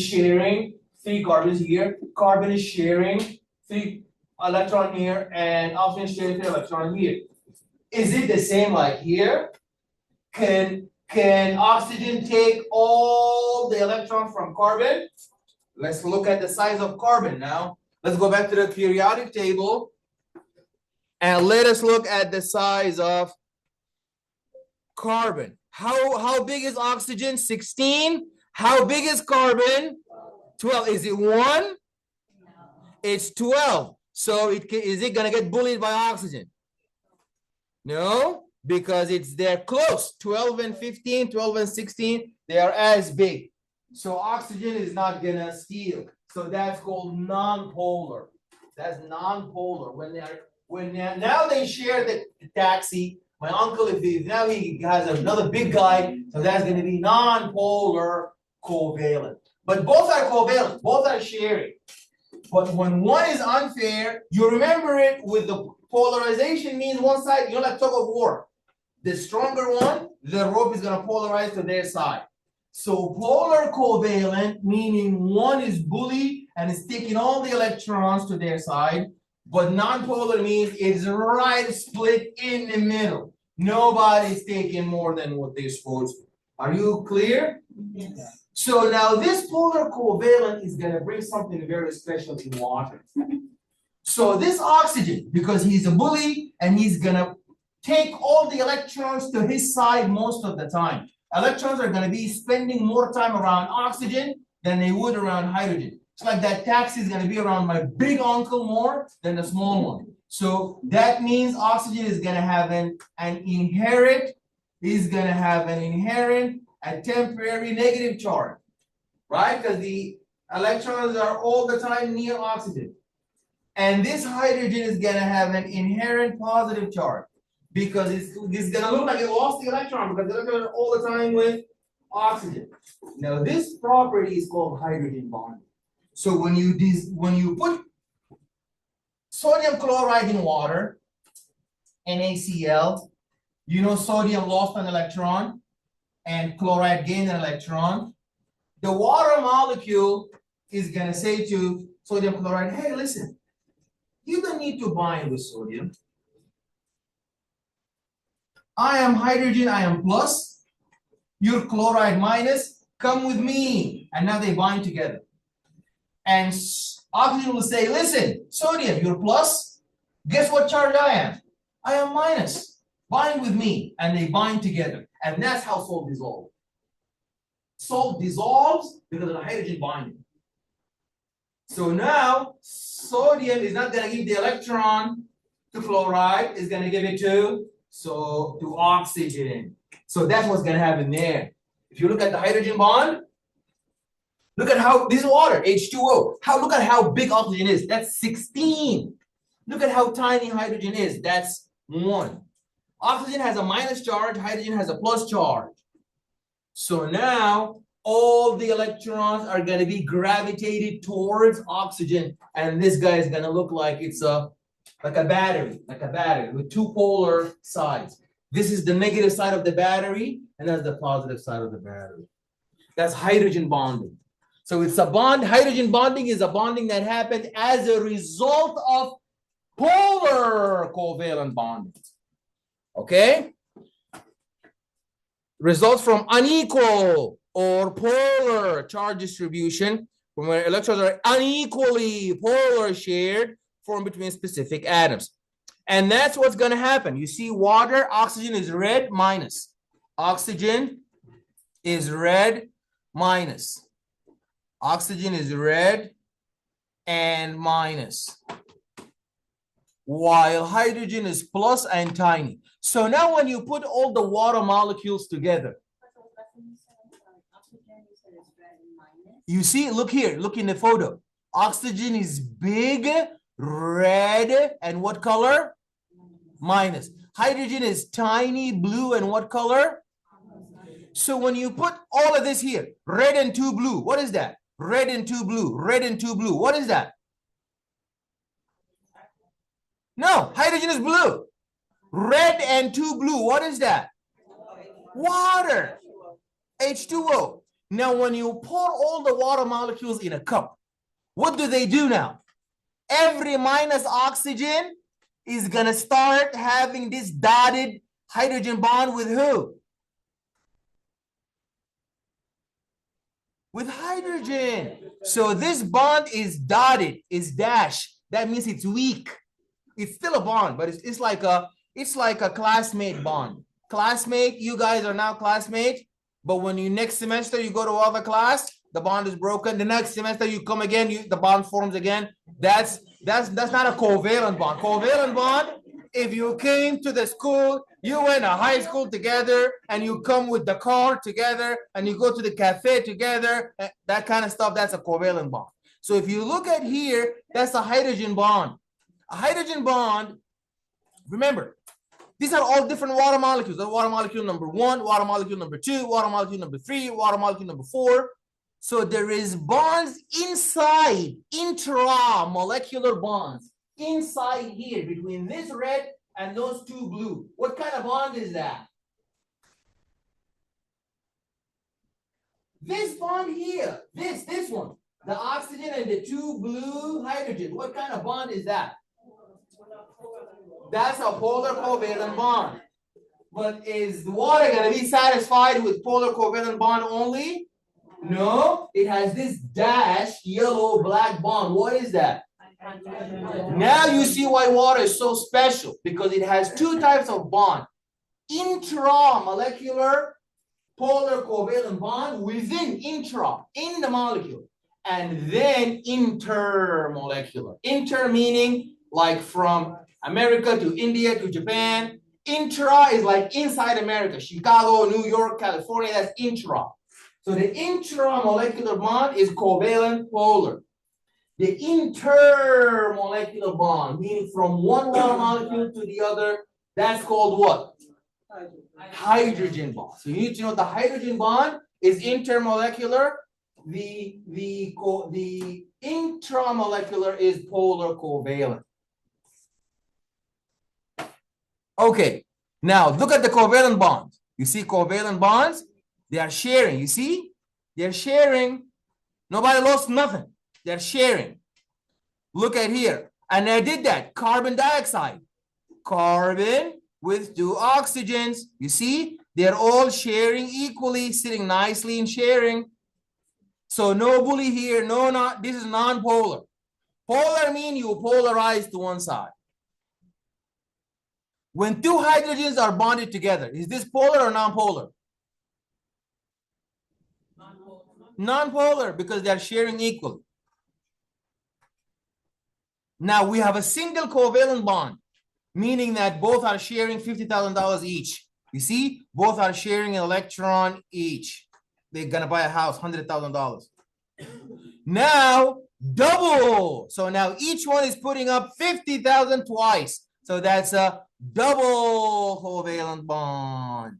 sharing 3 carbons here. Carbon is sharing 3 electron here, and oxygen is sharing 3 electron here. Is it the same like here? Can oxygen take all the electrons from carbon? Let's look at the size of carbon now. Let's go back to the periodic table. And let us look at the size of carbon. How big is oxygen? 16. How big is carbon? 12. Is it 1? It's 12. So is it gonna get bullied by oxygen? No, because they're close. 12 and 15, 12 and 16, they are as big. So oxygen is not gonna steal. So that's called non-polar. That's non-polar. Now they share the taxi. My uncle, now he has another big guy, so that's gonna be non-polar covalent. But both are covalent, both are sharing. But when one is unfair, you remember it with the polarization means one side, like tug of war. The stronger one, the rope is going to polarize to their side. So polar covalent, meaning one is bully and is taking all the electrons to their side, but non-polar means it's right split in the middle. Nobody's taking more than what they're supposed to. Are you clear? Yes. So now this polar covalent is going to bring something very special in water. So this oxygen, because he's a bully and he's going to take all the electrons to his side most of the time. Electrons are going to be spending more time around oxygen than they would around hydrogen. It's like that taxi is going to be around my big uncle more than the small one. So that means oxygen is going to have an inherent, a temporary negative charge, right? Because the electrons are all the time near oxygen. And this hydrogen is going to have an inherent positive charge because it's going to look like it lost the electron because the electrons are all the time with oxygen. Now, this property is called hydrogen bonding. So when you put sodium chloride in water, NaCl, sodium lost an electron and chloride gained an electron. The water molecule is going to say to sodium chloride, hey, listen, you don't need to bind with sodium. I am hydrogen, I am plus, you're chloride minus, come with me. And now they bind together. And oxygen will say, listen, sodium, you're plus, guess what charge I am? I am minus, bind with me. And they bind together. And that's how salt dissolves. Salt dissolves because of the hydrogen binding. So now, sodium is not going to give the electron to chloride, it's going to give it to oxygen. So that's what's going to happen there. If you look at the hydrogen bond, look at how, this is water, H2O. Look at how big oxygen is. That's 16. Look at how tiny hydrogen is. That's 1. Oxygen has a minus charge, hydrogen has a plus charge. So now all the electrons are going to be gravitated towards oxygen, and this guy is going to look like it's like a battery with two polar sides. This is the negative side of the battery, and that's the positive side of the battery. That's hydrogen bonding. So it's a bond. Hydrogen bonding is a bonding that happened as a result of polar covalent bonding. Okay? Results from unequal or polar charge distribution, from where electrons are unequally polar shared, formed between specific atoms. And that's what's going to happen. You see water, oxygen is red minus. Oxygen is red minus. Oxygen is red and minus. While hydrogen is plus and tiny. So now when you put all the water molecules together, you see, look here, look in the photo. Oxygen is big, red, and what color? Minus. Hydrogen is tiny, blue, and what color? So when you put all of this here, red and 2 blue, what is that? Red and 2 blue, red and 2 blue, what is that? No, hydrogen is blue. Red and 2 blue, what is that? Water. H2O. Now, when you pour all the water molecules in a cup, what do they do now? Every minus oxygen is going to start having this dotted hydrogen bond with who? With hydrogen. So this bond is dotted, is dashed. That means it's weak. It's still a bond, but it's like a classmate bond. Classmate, you guys are now classmates, but when you next semester you go to other class, the bond is broken. The next semester you come again, the bond forms again. That's not a covalent bond. Covalent bond, if you came to the school, you went to high school together, and you come with the car together, and you go to the cafe together, that kind of stuff, that's a covalent bond. So if you look at here, that's a hydrogen bond. A hydrogen bond, remember, these are all different water molecules. The water molecule number 1, water molecule number 2, water molecule number 3, water molecule number 4. So there is bonds inside, intramolecular bonds, inside here, between this red and those two blue. What kind of bond is that? This bond here, this one, the oxygen and the two blue hydrogen. What kind of bond is that? That's a polar covalent bond. But is the water going to be satisfied with polar covalent bond only? No, it has this dashed yellow black bond. What is that? Now you see why water is so special, because it has two types of bond. Intramolecular polar covalent bond within in the molecule, and then intermolecular. Inter meaning like from America to India to Japan. Intra is like inside America, Chicago, New York, California, that's intra. So the intramolecular bond is covalent polar. The intermolecular bond, meaning from one water molecule to the other, that's called what? Hydrogen bond. So you need to know the hydrogen bond is intermolecular. The intramolecular is polar covalent. Okay, now look at the covalent bonds. You see covalent bonds? They are sharing. You see? They're sharing. Nobody lost nothing. They're sharing. Look at here. And I did that. Carbon dioxide. Carbon with two oxygens. You see? They're all sharing equally, sitting nicely and sharing. So no bully here. No, not. This is non-polar. Polar means you polarize to one side. When two hydrogens are bonded together, is this polar or non-polar? Non-polar, because they're sharing equally. Now we have a single covalent bond, meaning that both are sharing $50,000 each. You see, both are sharing an electron each. They're gonna buy a house, $100,000. Now double. So now each one is putting up 50,000 twice. So that's a double covalent bond.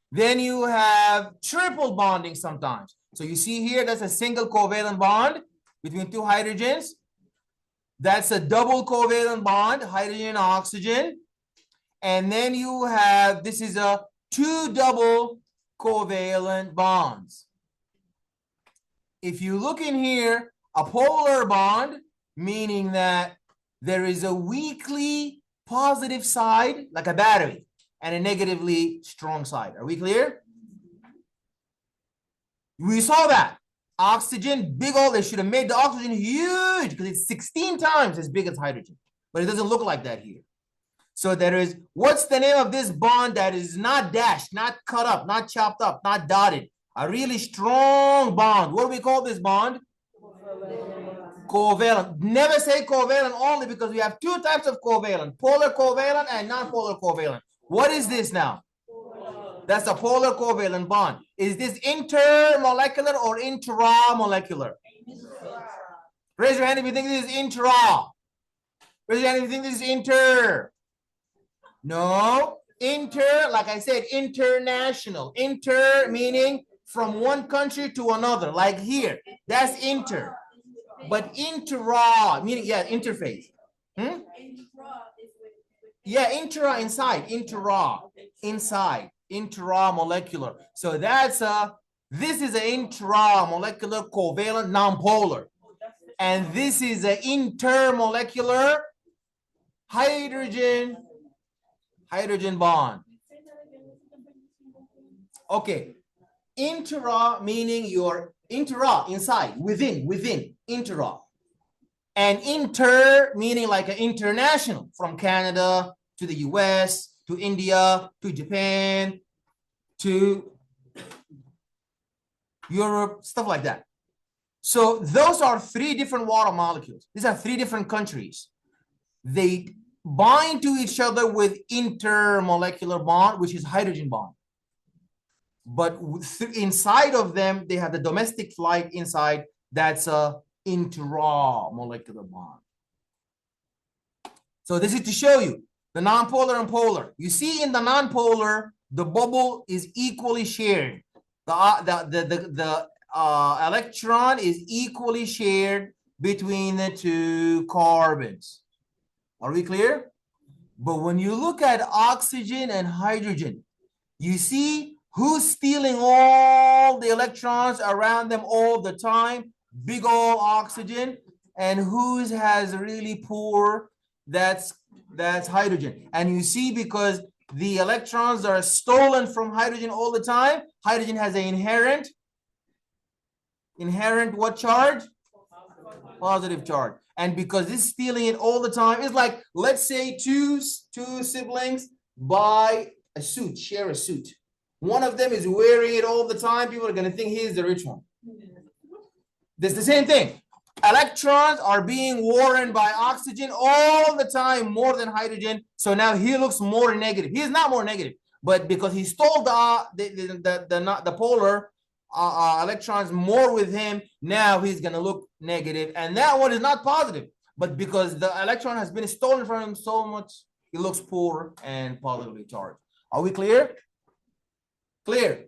Then you have triple bonding sometimes. So you see here, that's a single covalent bond between two hydrogens. That's a double covalent bond, hydrogen and oxygen. And then you have, this is a two double covalent bonds. If you look in here, a polar bond, meaning that there is a weakly positive side, like a battery, and a negatively strong side. Are we clear? We saw that. Oxygen, big old, they should have made the oxygen huge because it's 16 times as big as hydrogen. But it doesn't look like that here. So there is, what's the name of this bond that is not dashed, not cut up, not chopped up, not dotted? A really strong bond. What do we call this bond? Covalent. Never say covalent only, because we have two types of covalent, polar covalent and non-polar covalent. What is this now? That's a polar covalent bond. Is this intermolecular or intramolecular? Raise your hand if you think this is intra. Raise your hand if you think this is inter. No. Inter, like I said, international. Inter meaning from one country to another, like here. That's inter. But intra, meaning, yeah, interface. Yeah, intra, inside. Intra, inside. Intramolecular. So that's this is an intramolecular covalent nonpolar. And this is an intermolecular hydrogen bond. Okay. Intra meaning your intra, inside, within, intra. And inter meaning like an international, from Canada to the US, to India, to Japan, to Europe, stuff like that. So those are three different water molecules. These are three different countries. They bind to each other with intermolecular bond, which is hydrogen bond. But inside of them, they have the domestic flight inside. That's a intramolecular bond. So this is to show you the nonpolar and polar. You see in the nonpolar, the bubble is equally shared. The electron is equally shared between the two carbons. Are we clear? But when you look at oxygen and hydrogen, you see who's stealing all the electrons around them all the time, big old oxygen, and whose has really poor, that's hydrogen. And you see, because the electrons are stolen from hydrogen all the time, hydrogen has an inherent what charge? Positive charge. And because it's stealing it all the time, it's like, let's say two siblings buy a suit, share a suit. One of them is wearing it all the time. People are going to think he's the rich one. It's the same thing. Electrons are being worn by oxygen all the time, more than hydrogen. So now he looks more negative. He's not more negative, but because he stole the polar electrons more with him, now he's going to look negative. And that one is not positive, but because the electron has been stolen from him so much, he looks poor and positively charged. Are we clear? Clear.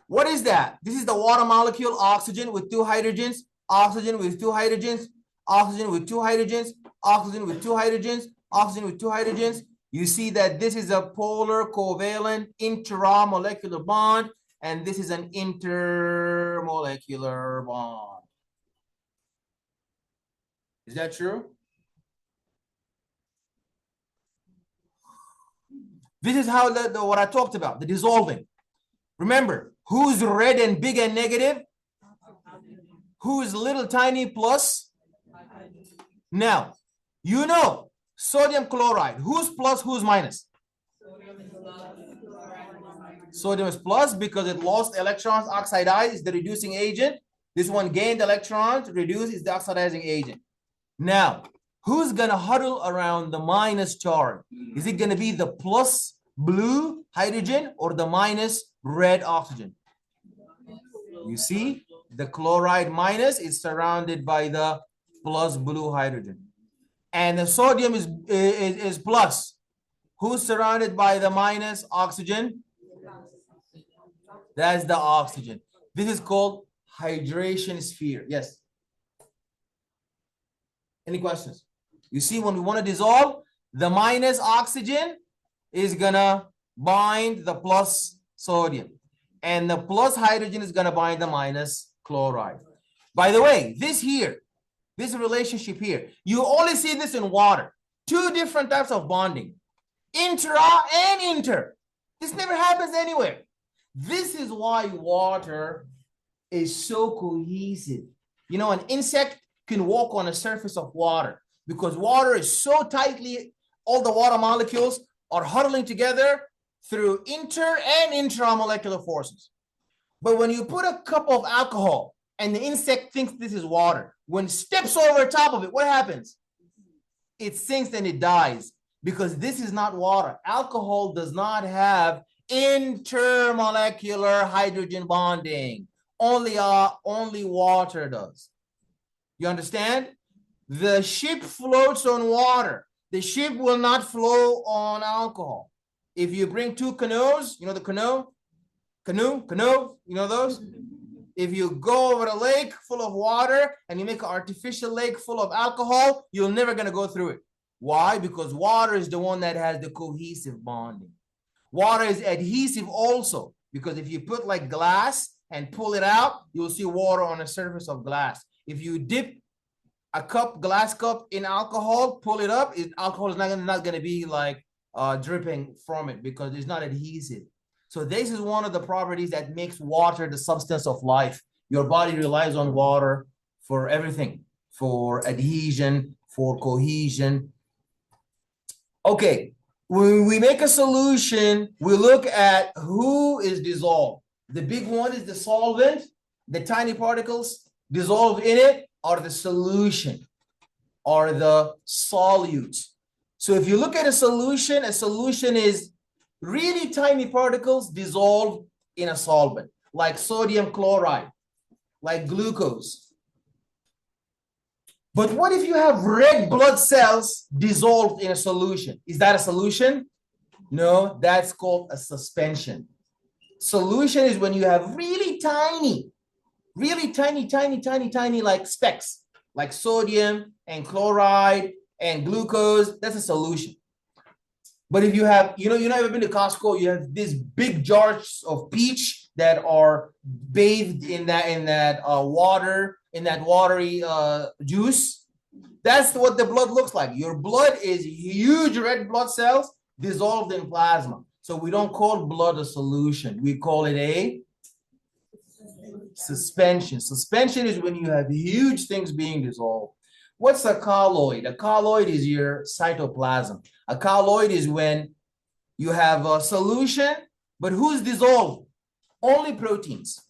What is that? This is the water molecule, oxygen with two hydrogens, oxygen with two hydrogens, oxygen with two hydrogens, oxygen with two hydrogens, oxygen with two hydrogens. You see that this is a polar covalent intramolecular bond, and this is an intermolecular bond. Is that true? This is how what I talked about, the dissolving. Remember, who's red and big and negative? Who's little tiny plus? Now, you know, sodium chloride. Who's plus, who's minus? Sodium is plus because it lost electrons, oxidized is the reducing agent. This one gained electrons, reduced is the oxidizing agent. Now, who's going to huddle around the minus charge? Is it going to be the plus blue hydrogen or the minus red oxygen? You see, the chloride minus is surrounded by the plus blue hydrogen. And the sodium is plus. Who's surrounded by the minus oxygen? That's the oxygen. This is called hydration sphere. Yes. Any questions? You see, when we want to dissolve, the minus oxygen is gonna bind the plus sodium, and the plus hydrogen is gonna bind the minus chloride. By the way, this relationship here, you only see this in water. Two different types of bonding, intra and inter. This never happens anywhere. This is why water is so cohesive. You know, an insect can walk on the surface of water because water is so tightly, all the water molecules are huddling together through inter and intramolecular forces. But when you put a cup of alcohol and the insect thinks this is water, when it steps over top of it, what happens? It sinks and it dies because this is not water. Alcohol does not have intermolecular hydrogen bonding. Only water does. You understand? The ship floats on water. The ship will not flow on alcohol. If you bring two canoes, you know the canoe, you know those? If you go over a lake full of water and you make an artificial lake full of alcohol, you're never going to go through it. Why? Because water is the one that has the cohesive bonding. Water is adhesive also, because if you put like glass and pull it out, you'll see water on the surface of glass. If you dip a glass cup in alcohol, pull it up, alcohol is not going to be like dripping from it because it's not adhesive. So this is one of the properties that makes water the substance of life. Your body relies on water for everything, for adhesion, for cohesion. Okay, when we make a solution, we look at who is dissolved. The big one is the solvent, the tiny particles dissolved in it are the solution, are the solutes. So if you look at a solution is really tiny particles dissolved in a solvent, like sodium chloride, like glucose. But what if you have red blood cells dissolved in a solution? Is that a solution? No, that's called a suspension. Solution is when you have really tiny, like specks, like sodium and chloride and glucose. That's a solution. But if you have, you ever been to Costco, you have these big jars of peach that are bathed in that water, in that watery juice. That's what the blood looks like. Your blood is huge red blood cells dissolved in plasma. So we don't call blood a solution. We call it a suspension. Suspension is when you have huge things being dissolved. What's a colloid? A colloid is your cytoplasm. A colloid is when you have a solution, but who's dissolved? Only proteins.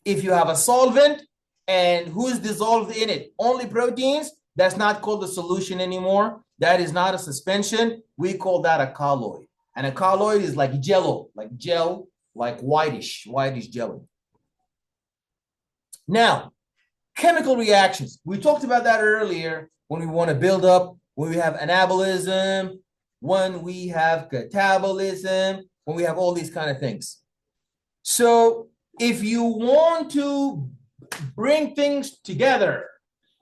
If you have a solvent and who's dissolved in it? Only proteins. That's not called a solution anymore. That is not a suspension. We call that a colloid. And a colloid is like jello, like gel, like whitish jelly. Now, chemical reactions. We talked about that earlier when we want to build up, when we have anabolism, when we have catabolism, when we have all these kind of things. So if you want to bring things together,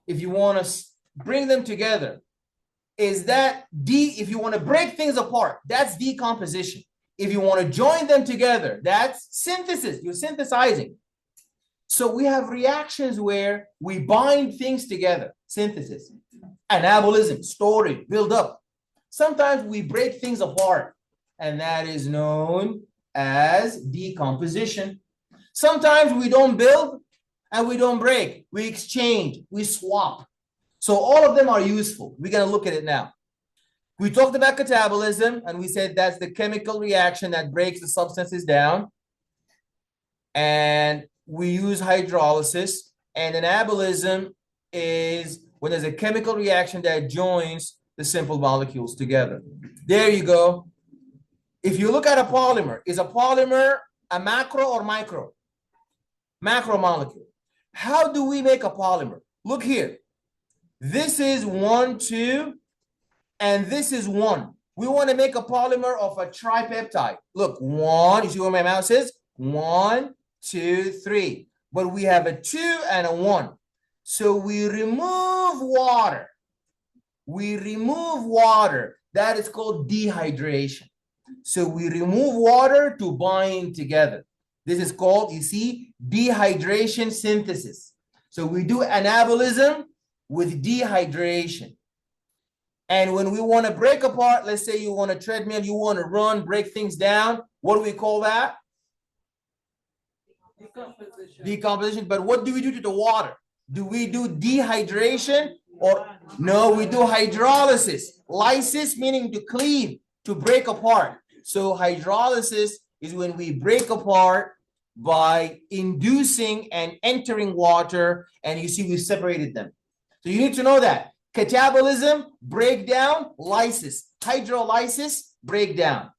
if you want to bring them together, is that if you want to break things apart, that's decomposition. If you want to join them together, that's synthesis. You're synthesizing. So we have reactions where we bind things together, synthesis, anabolism, storage, build up. Sometimes we break things apart, and that is known as decomposition. Sometimes we don't build and we don't break. We exchange, we swap. So all of them are useful. We're going to look at it now. We talked about catabolism, and we said that's the chemical reaction that breaks the substances down. And we use hydrolysis. And anabolism is when there's a chemical reaction that joins the simple molecules together. There you go. If you look at a polymer, is a polymer a macro or micro? Macromolecule. How do we make a polymer? Look here. This is 1, 2, and this is 1. We want to make a polymer of a tripeptide. Look, 1, you see where my mouse is? 1, 2, 3. But we have a 2 and a 1. So we remove water. We remove water. That is called dehydration. So we remove water to bind together. This is called, you see, dehydration synthesis. So we do anabolism with dehydration. And when we want to break apart, let's say you want a treadmill, you want to run, break things down, what do we call that? Decomposition. Decomposition. But what do we do to the water? Do we do dehydration or no, we do hydrolysis. Lysis meaning to cleave, to break apart. So hydrolysis is when we break apart by inducing and entering water, and you see we've separated them. So you need to know that. Catabolism, breakdown, lysis. Hydrolysis, breakdown.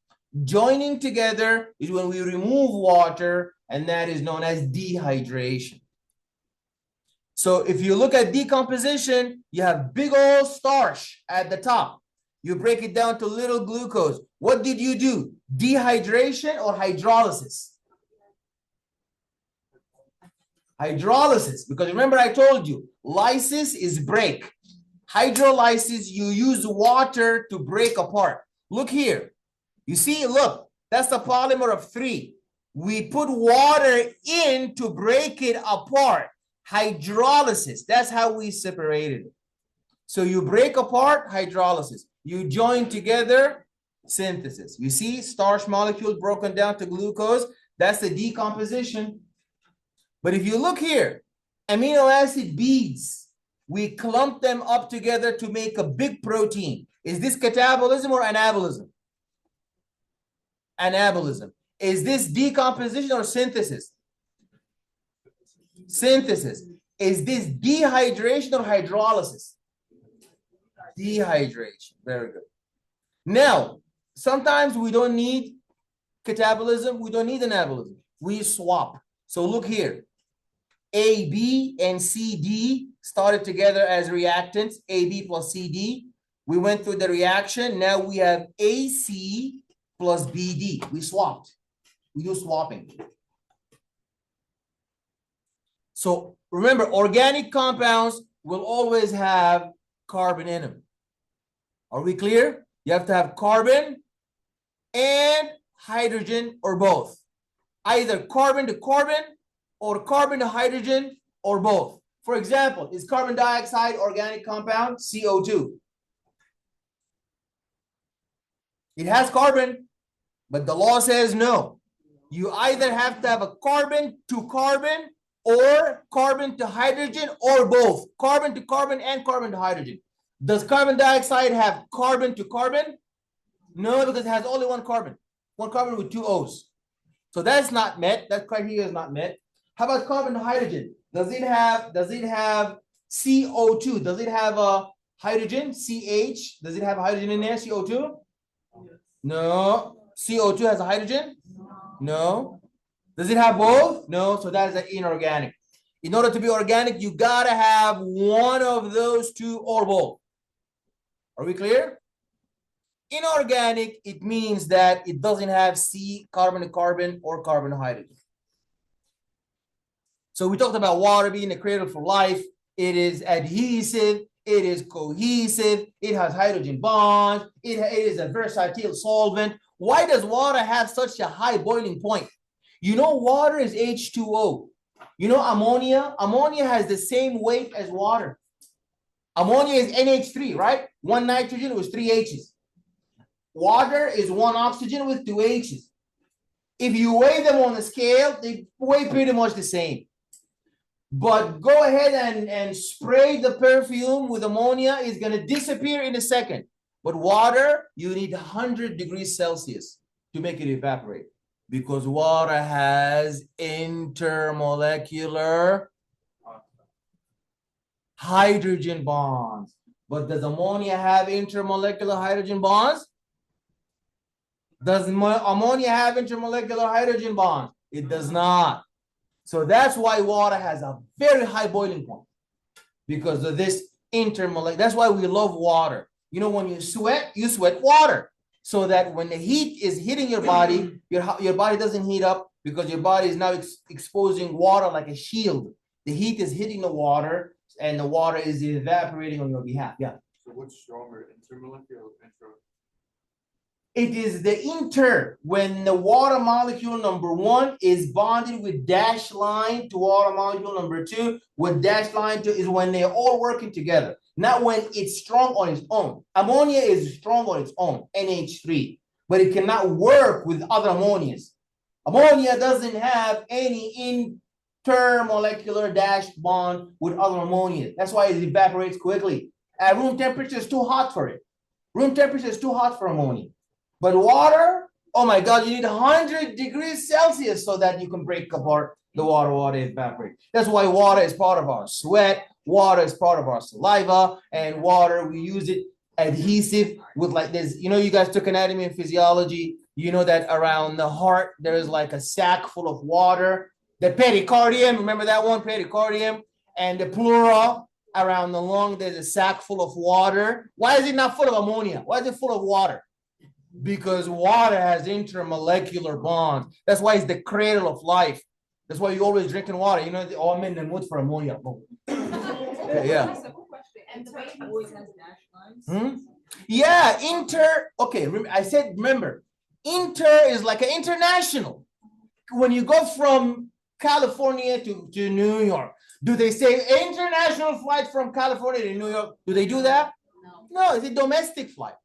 Joining together is when we remove water, and that is known as dehydration. So if you look at decomposition, you have big old starch at the top. You break it down to little glucose. What did you do? Dehydration or hydrolysis? Hydrolysis, because remember I told you, lysis is break. Hydrolysis, you use water to break apart. Look here. You see, look, that's the polymer of 3. We put water in to break it apart. Hydrolysis, that's how we separated it. So you break apart, hydrolysis. You join together, synthesis. You see, starch molecule broken down to glucose. That's the decomposition. But if you look here, amino acid beads, we clump them up together to make a big protein. Is this catabolism or anabolism? Anabolism. Is this decomposition or synthesis? Synthesis. Is this dehydration or hydrolysis? Dehydration. Very good. Now, sometimes we don't need catabolism. We don't need anabolism. We swap. So look here. AB and CD started together as reactants, AB plus CD. We went through the reaction. Now we have AC plus BD. We swapped. We do swapping. So remember, organic compounds will always have carbon in them. Are we clear? You have to have carbon and hydrogen or both. Either carbon to carbon or carbon to hydrogen or both. For example, is carbon dioxide organic compound? CO2. It has carbon, but the law says no. You either have to have a carbon to carbon or carbon to hydrogen or both. Carbon to carbon and carbon to hydrogen. Does carbon dioxide have carbon to carbon? No, because it has only one carbon with two O's. So that's not met. That criteria is not met. How about carbon to hydrogen? Does it have CO2? Does it have a hydrogen, CH? Does it have a hydrogen in there, CO2? No. CO2 has a hydrogen? No. Does it have both? No. So that is an inorganic. In order to be organic, you gotta have one of those two or both. Are we clear? Inorganic, it means that it doesn't have C, carbon to carbon, or carbon to hydrogen. So we talked about water being the cradle for life. It is adhesive. It is cohesive. It has hydrogen bonds. It is a versatile solvent. Why does water have such a high boiling point? You know, water is H2O. You know, ammonia? Ammonia has the same weight as water. Ammonia is NH3, right? One nitrogen with three H's. Water is one oxygen with two H's. If you weigh them on the scale, they weigh pretty much the same. But go ahead and spray the perfume with ammonia, it's going to disappear in a second. But water, you need 100 degrees Celsius to make it evaporate because water has intermolecular hydrogen bonds. But does ammonia have intermolecular hydrogen bonds? Does ammonia have intermolecular hydrogen bonds? It does not. So that's why water has a very high boiling point because of this intermolecular. That's why we love water. You know, when you sweat water so that when the heat is hitting your body, your body doesn't heat up because your body is now exposing water like a shield. The heat is hitting the water and the water is evaporating on your behalf. Yeah. So what's stronger, intermolecular or intro? It is the inter, when the water molecule number 1 is bonded with dashed line to water molecule number 2, with dashed line to is when they're all working together, not when it's strong on its own. Ammonia is strong on its own, NH3, but it cannot work with other ammonias. Ammonia doesn't have any intermolecular dashed bond with other ammonia. That's why it evaporates quickly. At room temperature is too hot for it. Room temperature is too hot for ammonia. But water, oh my God, you need 100 degrees Celsius so that you can break apart the water evaporates. That's why water is part of our sweat. Water is part of our saliva. And water, we use it adhesive with like this. You know, you guys took anatomy and physiology. You know that around the heart, there is like a sac full of water. The pericardium, remember that one, pericardium? And the pleura, around the lung, there's a sac full of water. Why is it not full of ammonia? Why is it full of water? Because water has intermolecular bonds. That's why it's the cradle of life. That's why you always drinking water. You know, oh, I'm in the mood for ammonia. Yeah. And the baby always has dash lines. Yeah, okay, I said, remember, inter is like an international. When you go from California to New York, do they say international flight from California to New York? Do they do that? No. No, it's a domestic flight.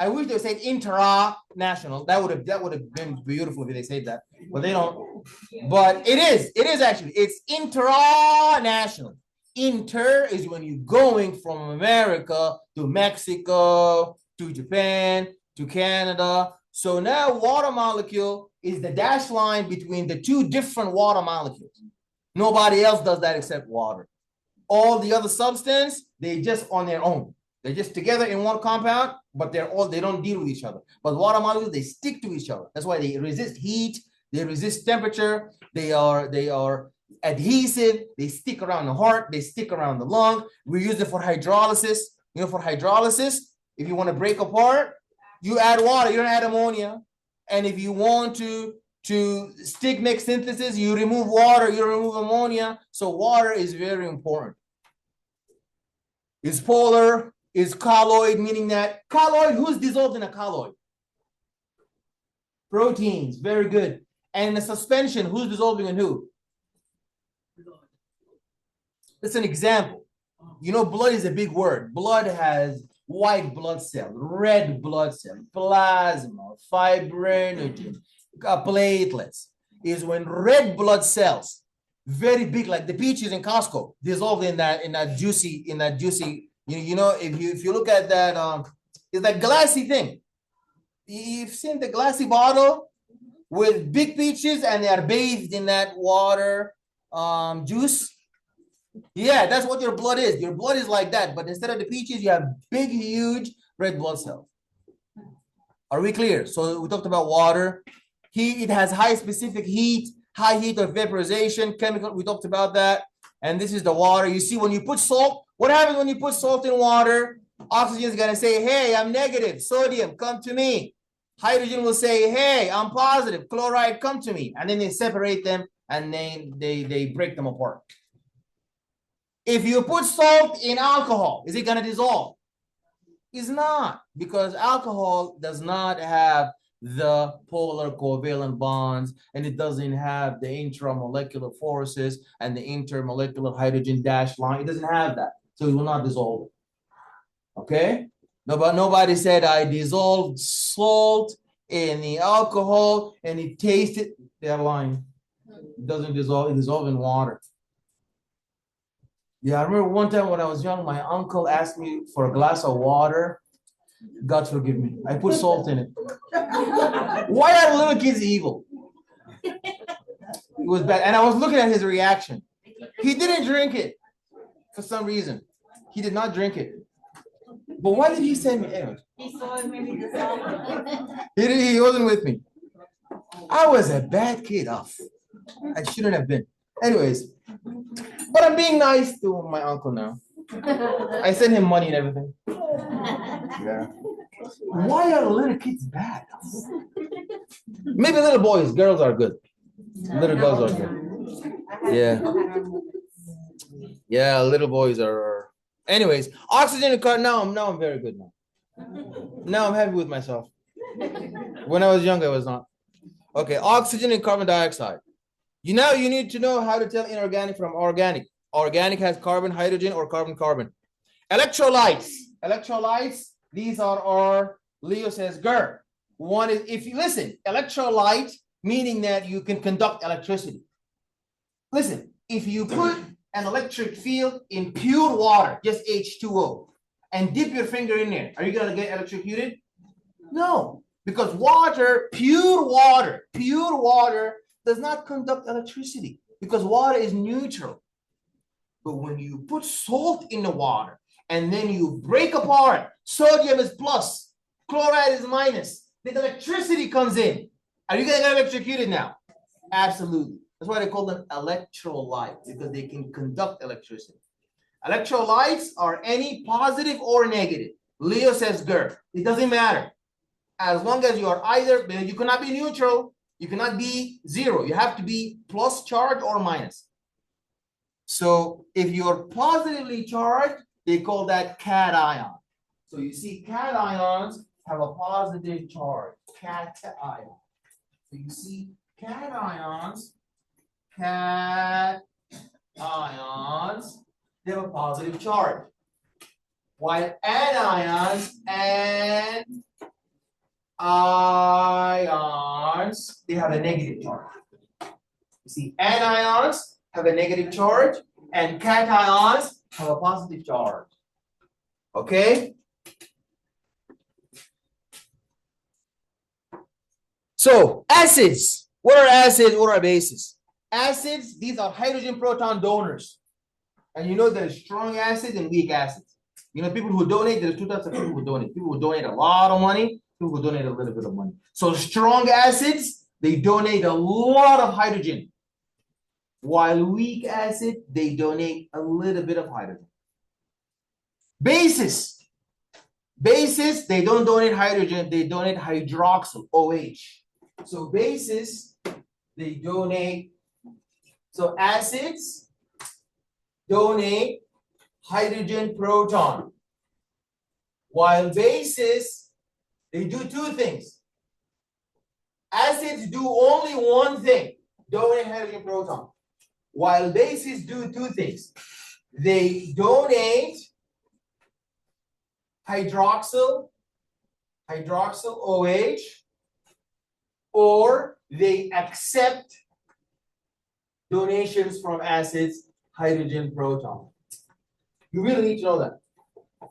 I wish they said international. That would have been beautiful if they said that, but they don't. But it is actually, it's international. Inter is when you're going from America to Mexico, to Japan, to Canada. So now water molecule is the dash line between the two different water molecules. Nobody else does that except water. All the other substance, they just on their own. They're just together in one compound, but they don't deal with each other. But water molecules, they stick to each other. That's why they resist heat, they resist temperature, they are adhesive, they stick around the heart, they stick around the lung. We use it for hydrolysis. You know, for hydrolysis, if you want to break apart, you add water, you don't add ammonia. And if you want to stick-mix synthesis, you remove water, you remove ammonia. So water is very important. Is polar, is colloid, meaning that colloid, who's dissolved in a colloid? Proteins, very good. And the suspension, who's dissolving in who? That's an example. You know, blood is a big word. Blood has white blood cell, red blood cell, plasma, fibrinogen, platelets. Is when red blood cells, very big, like the peaches in Costco, dissolved in that juicy. You know, if you look at that, it's that glassy thing. You've seen the glassy bottle with big peaches, and they are bathed in that water juice. Yeah, that's what your blood is. Your blood is like that, but instead of the peaches, you have big, huge red blood cells. Are we clear? So we talked about water. Heat, it has high specific heat, high heat of vaporization, chemical, we talked about that. And this is the water. You see, when you put salt, what happens when you put salt in water? Oxygen is going to say, hey, I'm negative. Sodium, come to me. Hydrogen will say, hey, I'm positive. Chloride, come to me. And then they separate them, and then they break them apart. If you put salt in alcohol, is it going to dissolve? It's not, because alcohol does not have the polar covalent bonds, and it doesn't have the intramolecular forces and the intermolecular hydrogen dash line. It doesn't have that, so it will not dissolve. Okay? Nobody said I dissolved salt in the alcohol and it tasted. They're lying. It doesn't dissolve. It dissolves in water. Yeah, I remember one time when I was young, my uncle asked me for a glass of water. God forgive me. I put salt in it. Why are little kids evil? It was bad. And I was looking at his reaction. He didn't drink it for some reason. He did not drink it. But why did he send me? Anyway. He saw it maybe dissolve. He wasn't with me. I was a bad kid. I shouldn't have been. Anyways, but I'm being nice to my uncle now. I send him money and everything. Yeah. Why are little kids bad? Maybe little boys, girls are good. Little girls are good. Yeah. Yeah, little boys are. Anyways, oxygen and carbon. Now I'm very good now. Now I'm happy with myself. When I was young, I was not. Okay, oxygen and carbon dioxide. You need to know how to tell inorganic from organic. Organic has carbon, hydrogen, or carbon-carbon. Electrolytes. Electrolytes, these are our, Leo says, GER. One is, if you listen, electrolyte, meaning that you can conduct electricity. Listen, if you put an electric field in pure water, just H2O, and dip your finger in there, are you going to get electrocuted? No, because pure water does not conduct electricity because water is neutral. But when you put salt in the water and then you break apart, sodium is plus, chloride is minus, the electricity comes in. Are you going to get electrocuted now? Absolutely. That's why they call them electrolytes, because they can conduct electricity. Electrolytes are any positive or negative. Leo says GER. It doesn't matter. As long as you are either, you cannot be neutral. You cannot be zero. You have to be plus charge or minus. So if you're positively charged, they call that cation. So you see cations have a positive charge, cation. So you see cations, they have a positive charge. While anions, ions, they have a negative charge. You see, anions have a negative charge, and cations have a positive charge. Okay? So, acids. What are acids? What are bases? Acids, these are hydrogen proton donors. And you know there's strong acids and weak acids. You know, people who donate, there's two types of people who donate. People who donate a lot of money, people who donate a little bit of money. So strong acids, they donate a lot of hydrogen. While weak acid, they donate a little bit of hydrogen. Bases. Bases, they don't donate hydrogen, they donate hydroxyl, OH. So bases, they donate, so acids donate hydrogen proton. While bases, they do two things. Acids do only one thing, donate hydrogen proton. While bases do two things. They donate hydroxyl OH, or they accept donations from acids, hydrogen proton. You really need to know that.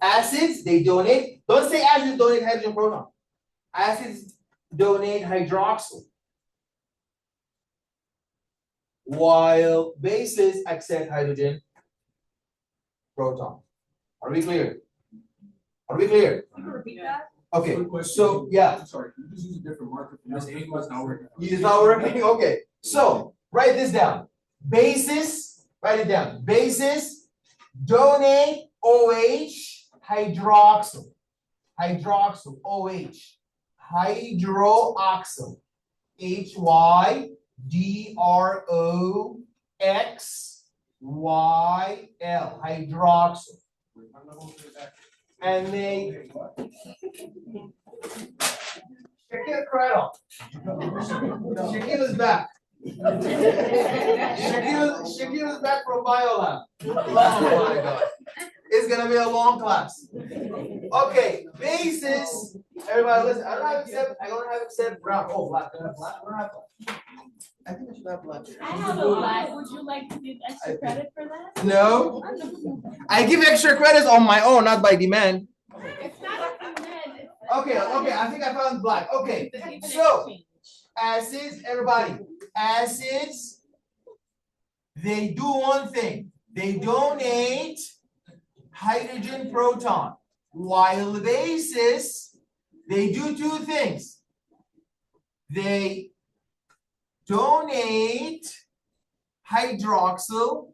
Acids, they donate, don't say acids donate hydrogen proton. Acids donate hydroxyl, while bases accept hydrogen proton. Are we clear? Are we clear? Can you repeat that? Okay, so yeah. I'm sorry, can you just use a different marker for this? Ink was not working. It's not working? Okay. So write this down. Bases, write it down. Bases donate OH hydroxyl. Hydroxyl, OH. Hydroxyl. HYDROXYL. Hydroxyl. And they Shakil cried off. Shakil is back. Shakil is back from Biolab. Oh my God. It's gonna be a long class. Okay, bases. Everybody listen. I don't have except brown. Oh, black. I don't have black. I don't have black. I think I should have black. I have a black. Would you like to give extra credit for that? No. I give extra credits on my own, not by demand. It's not a demand. Okay, I think I found black. Okay, so acids, everybody, acids, they do one thing. They donate hydrogen proton, while the bases, they do two things. They donate hydroxyl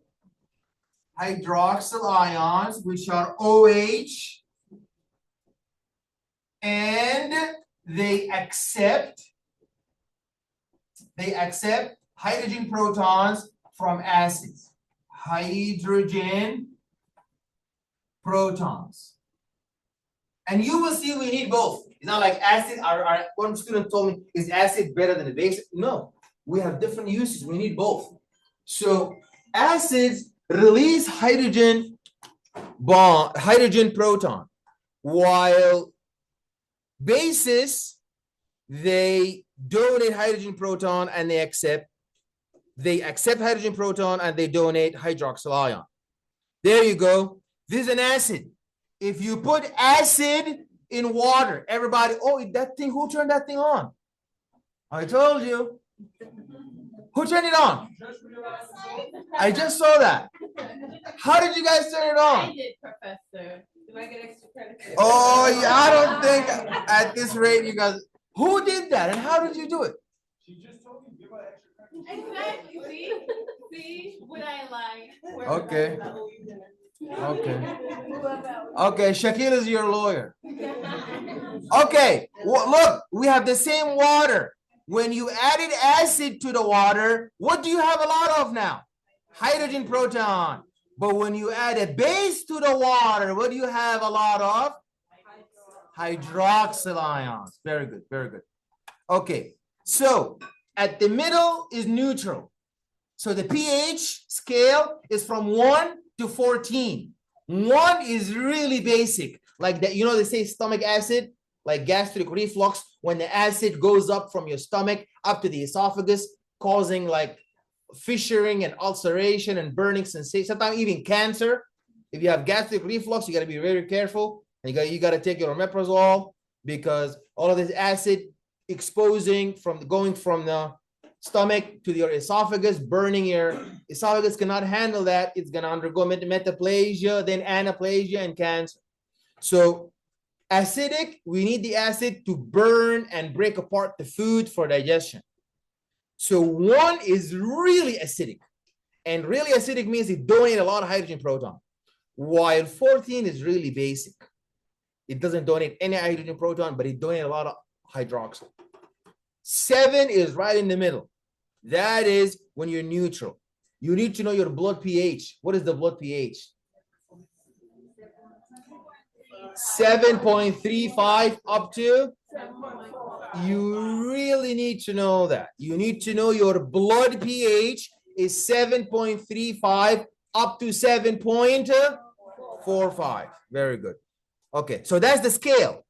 ions, which are OH, and they accept hydrogen protons from acids. Hydrogen protons. And you will see we need both. It's not like acid, one student told me, is acid better than the base? No, we have different uses. We need both. So acids release hydrogen proton, while bases, they donate hydrogen proton and they accept hydrogen proton and they donate hydroxyl ion. There you go. This is an acid. If you put acid in water, everybody, oh, that thing, who turned that thing on? I told you. Who turned it on? I just saw that. How did you guys turn it on? I did, Professor. Do I get extra credit for that? Oh, yeah, I don't think at this rate you guys. Who did that and how did you do it? She just told me give her extra credit. Exactly. See? Would I lie? Okay. Okay, Shakil is your lawyer. Okay, well, look, we have the same water. When you added acid to the water, what do you have a lot of now? Hydrogen proton. But when you add a base to the water, what do you have a lot of? Hydroxyl ions. Very good, very good. Okay, so at the middle is neutral. So the pH scale is from 1 to 14. 1 is really basic. Like that, you know, they say stomach acid, like gastric reflux. when the acid goes up from your stomach up to the esophagus, causing like fissuring and ulceration and burning sensation, sometimes even cancer. If you have gastric reflux, you got to be very careful. And you got to take your omeprazole, because all of this acid going from the stomach to your esophagus, burning your esophagus cannot handle that. It's going to undergo metaplasia, then anaplasia and cancer. So acidic, we need the acid to burn and break apart the food for digestion. So 1 is really acidic, and really acidic means it donates a lot of hydrogen proton, while 14 is really basic. It doesn't donate any hydrogen proton, but it donates a lot of hydroxyl. 7 is right in the middle. That is when you're neutral. You need to know your blood pH. What is the blood pH? 7.35 up to? You really need to know that. You need to know your blood pH is 7.35 up to 7.45. Very good. Okay, so that's the scale.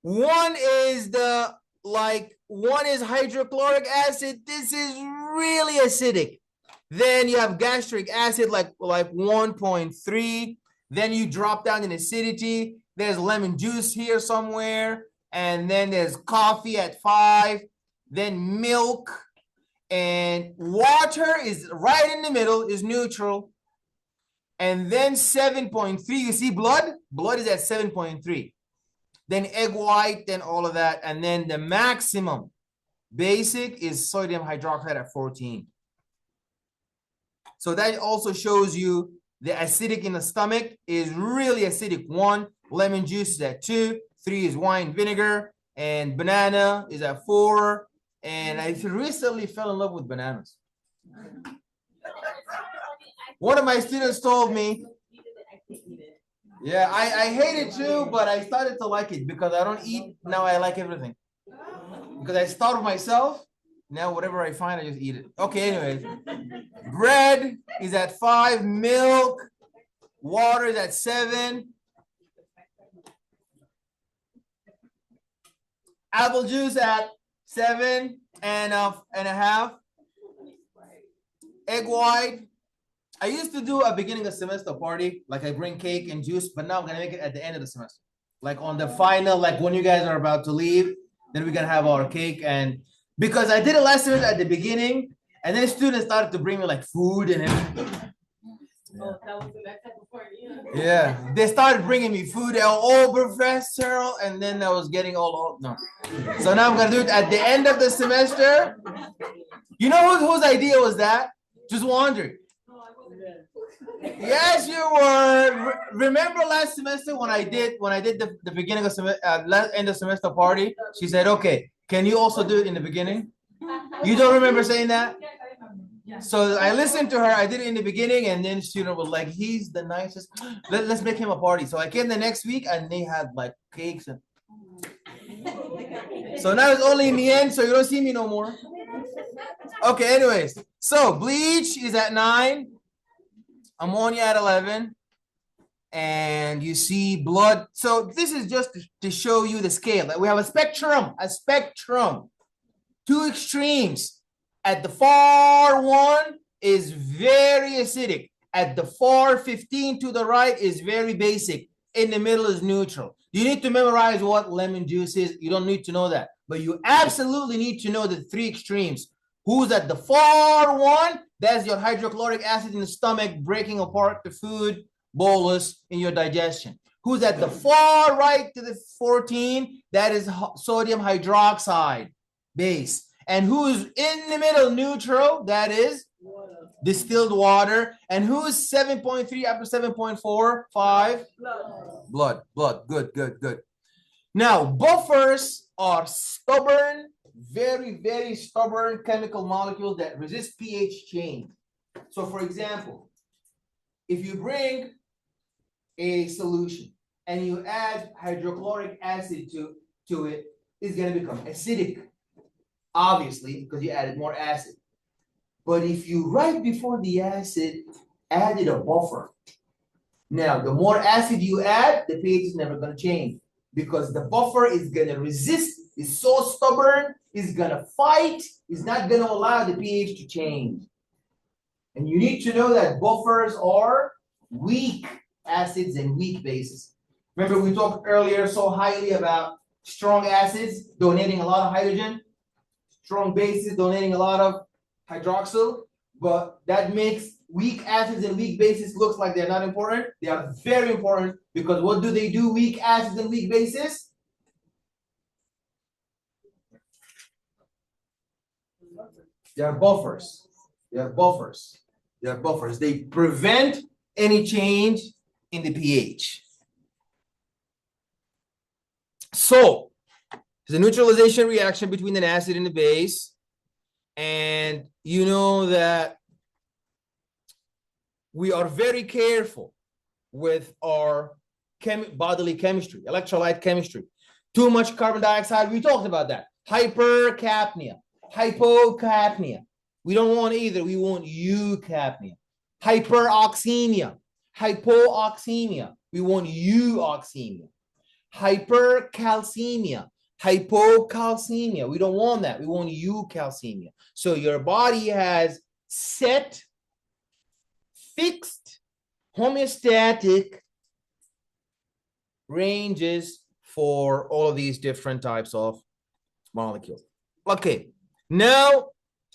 1 is one is hydrochloric acid. This is really acidic. Then you have gastric acid like 1.3. Then you drop down in acidity. There's lemon juice here somewhere. And then there's coffee at 5. Then milk. And water is right in the middle, is neutral. And then 7.3, you see blood? Blood is at 7.3. Then egg white, then all of that. And then the maximum basic is sodium hydroxide at 14. So that also shows you the acidic in the stomach is really acidic. 1, lemon juice is at 2, 3 is wine vinegar, and banana is at 4. And I recently fell in love with bananas. One of my students told me, yeah, I hate it too, but I started to like it because I don't eat. Now I like everything. Because I starve myself. Now whatever I find, I just eat it. Okay, anyways. Bread is at 5. Milk. Water is at 7. Apple juice at 7.5. Egg white. I used to do a beginning of semester party, like I bring cake and juice, but now I'm gonna make it at the end of the semester. Like on the final, like when you guys are about to leave, then we're gonna have our cake. And because I did it last semester at the beginning, and then students started to bring me like food and everything. Oh, that was the next type of party. Yeah, they started bringing me food. Oh, Professor, and then I was getting all no. So now I'm gonna do it at the end of the semester. You know whose idea was that? Just wondering. Yes, you were. Remember last semester when I did the beginning of end of semester party? She said, "Okay, can you also do it in the beginning?" You don't remember saying that? So I listened to her. I did it in the beginning, and then student was like, "He's the nicest. Let's make him a party." So I came the next week, and they had like cakes and. So now it's only in the end, so you don't see me no more. Okay, anyways. So bleach is at 9. Ammonia at 11, and you see blood. So this is just to show you the scale. That we have a spectrum, 2 extremes. At the far 1 is very acidic. At the far 15 to the right is very basic. In the middle is neutral. You need to memorize what lemon juice is. You don't need to know that, but you absolutely need to know the 3 extremes. Who's at the far 1? That's your hydrochloric acid in the stomach breaking apart the food bolus in your digestion. Who's at the far right to the 14? That is sodium hydroxide base. And who's in the middle neutral? That is distilled water. And who's 7.3 up to 7.45? Blood. Good. Now, buffers are stubborn, very stubborn chemical molecules that resist pH change. So for example, if you bring a solution and you add hydrochloric acid to it, it's going to become acidic, obviously, because you added more acid. But if you, right before the acid, added a buffer, now the more acid you add, the pH is never going to change. because the buffer is going to resist, is so stubborn, is going to fight, is not going to allow the pH to change. And you need to know that buffers are weak acids and weak bases. Remember we talked earlier so highly about strong acids donating a lot of hydrogen, strong bases donating a lot of hydroxyl, but that makes weak acids and weak bases looks like they're not important. They are very important because what do they do, weak acids and weak bases? They are buffers. They are buffers. They are buffers. They prevent any change in the pH. So, it's a neutralization reaction between an acid and a base. And you know that we are very careful with our bodily chemistry, electrolyte chemistry. Too much carbon dioxide, we talked about that. Hypercapnia, hypocapnia. We don't want either, we want eucapnia. Hyperoxemia, hypooxemia. We want euoxemia. Hypercalcemia, hypocalcemia. We don't want that. We want eucalcemia. So your body has set, fixed, homeostatic ranges for all of these different types of molecules. Okay, now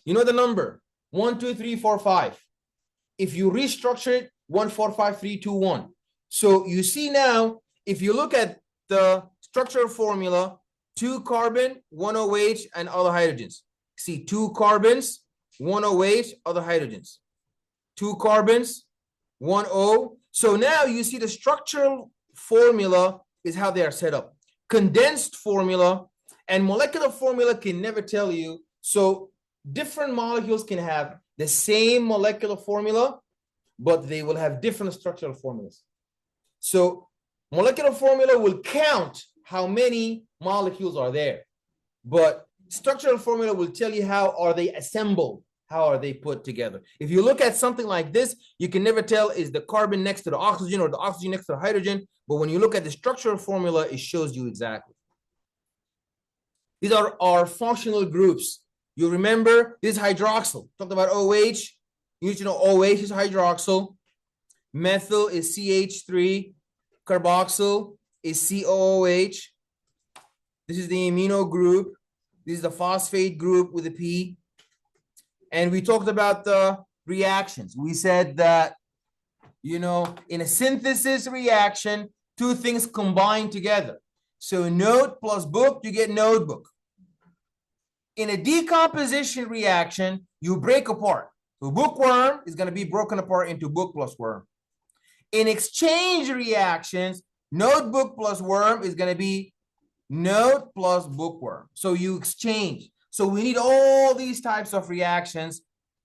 you know the number 1, 2, 3, 4, 5. If you restructure it, 1, 4, 5, 3, 2, 1. So you see now, if you look at the structural formula, 2 carbon, 1 OH, and other hydrogens. See, 2 carbons, 1 OH, other hydrogens. 2 carbons, 1 O. So now you see the structural formula is how they are set up. Condensed formula and molecular formula can never tell you. So different molecules can have the same molecular formula, but they will have different structural formulas. So molecular formula will count how many molecules are there, but structural formula will tell you how are they assembled, how are they put together. If you look at something like this, you can never tell is the carbon next to the oxygen or the oxygen next to the hydrogen, but when you look at the structural formula, it shows you exactly. These are our functional groups. You remember this is hydroxyl. Talked about OH. You need to know OH is hydroxyl. Methyl is CH3. Carboxyl is COOH. This is the amino group. This is the phosphate group with a P. And we talked about the reactions. We said that, you know, in a synthesis reaction, 2 things combine together. So note plus book, you get notebook. In a decomposition reaction, you break apart. So bookworm is going to be broken apart into book plus worm. In exchange reactions, notebook plus worm is going to be note plus bookworm. So you exchange. So we need all these types of reactions.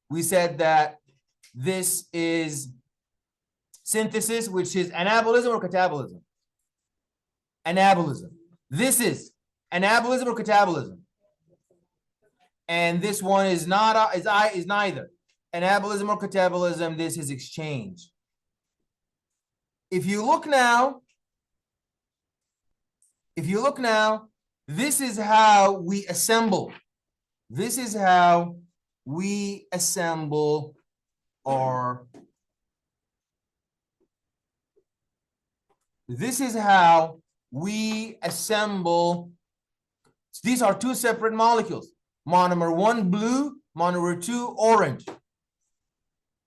We said that this is synthesis, which is anabolism or catabolism. Anabolism. This is anabolism or catabolism. And this one is not is neither. Anabolism or catabolism, this is exchange. If you look now, this is how we assemble. This is how we assemble our, this is how we assemble. These are 2 separate molecules. Monomer 1 blue, monomer 2 orange.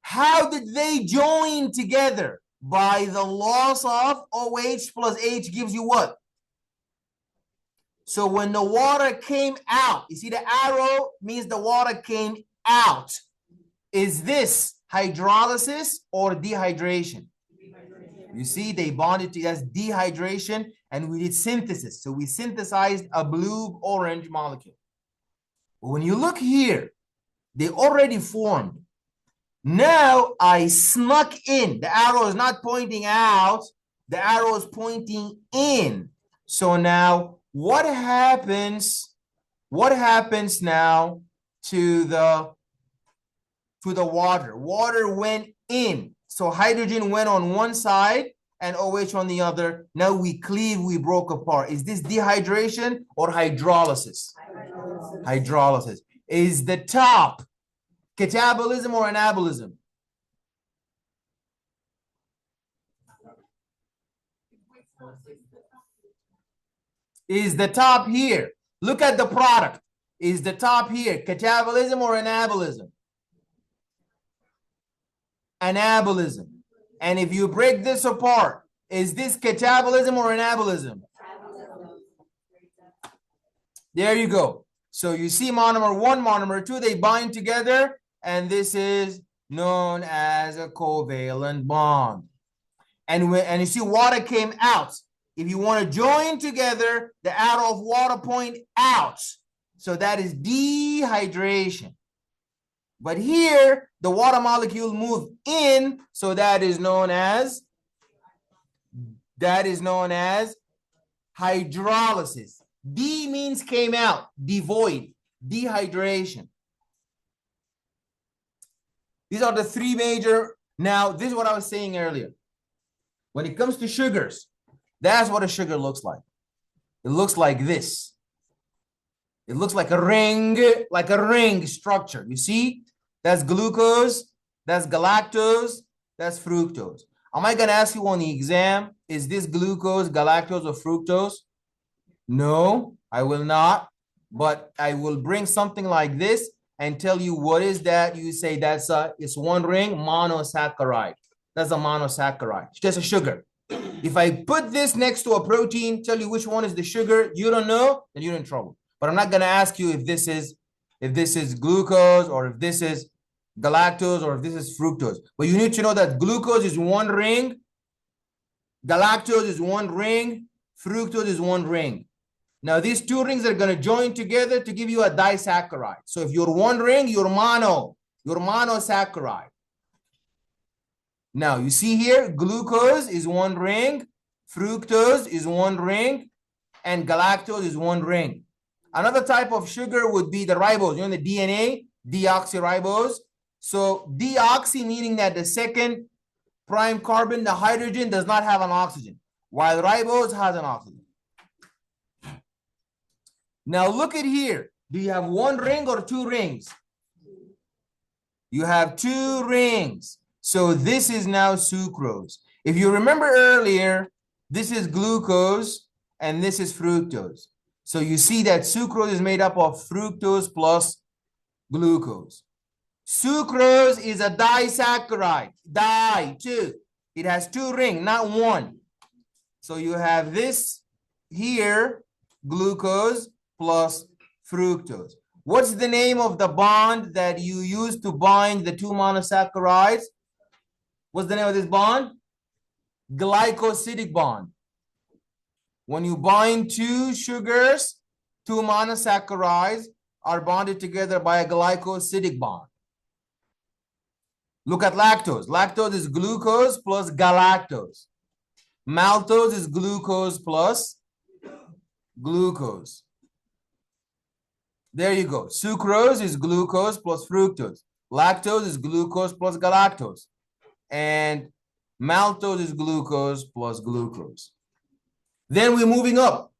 How did they join together? By the loss of OH plus H gives you what? So when the water came out, you see the arrow means the water came out. Is this hydrolysis or dehydration? You see, they bonded to as dehydration, and we did synthesis. So we synthesized a blue-orange molecule. But when you look here, they already formed. Now I snuck in. The arrow is not pointing out. The arrow is pointing in. So now what happens? What happens now to the water? Water went in. So hydrogen went on one side and OH on the other. Now we cleave, we broke apart. Is this dehydration or hydrolysis? Hydrolysis. Is the top catabolism or anabolism? Is the top here? Look at the product. Is the top here catabolism or anabolism? Anabolism. And if you break this apart, is this catabolism or anabolism? There you go. So you see monomer 1, monomer 2, they bind together, and this is known as a covalent bond. And you see water came out. If you want to join together, the arrow of water point out. So that is dehydration. But here, the water molecule moved in, so that is known as hydrolysis. D means came out, devoid, dehydration. These are the three major. Now, this is what I was saying earlier. When it comes to sugars, that's what a sugar looks like. It looks like this. It looks like a ring structure. You see? That's glucose, that's galactose, that's fructose. Am I going to ask you on the exam, is this glucose, galactose, or fructose? No, I will not. But I will bring something like this and tell you what is that. You say it's one ring, monosaccharide. That's a monosaccharide. It's just a sugar. If I put this next to a protein, tell you which one is the sugar, you don't know, then you're in trouble. But I'm not going to ask you if this is glucose or if this is galactose or if this is fructose. But you need to know that glucose is one ring, galactose is one ring, fructose is one ring. Now these two rings are going to join together to give you a disaccharide. So if you're one ring, you're monosaccharide. Now you see here, glucose is one ring, fructose is one ring, and galactose is one ring. Another type of sugar would be the ribose. You know, the DNA, deoxyribose. So deoxy meaning that the second prime carbon, the hydrogen, does not have an oxygen, while ribose has an oxygen. Now look at here. Do you have one ring or two rings? You have two rings. So this is now sucrose. If you remember earlier, this is glucose and this is fructose. So you see that sucrose is made up of fructose plus glucose. Sucrose is a disaccharide. Di, two. It has two rings, not one. So you have this here, glucose plus fructose. What's the name of the bond that you use to bind the two monosaccharides? What's the name of this bond? Glycosidic bond. When you bind two sugars, two monosaccharides are bonded together by a glycosidic bond. Look at lactose. Lactose is glucose plus galactose. Maltose is glucose plus glucose. There you go. Sucrose is glucose plus fructose. Lactose is glucose plus galactose. And maltose is glucose plus glucose. Then we're moving up.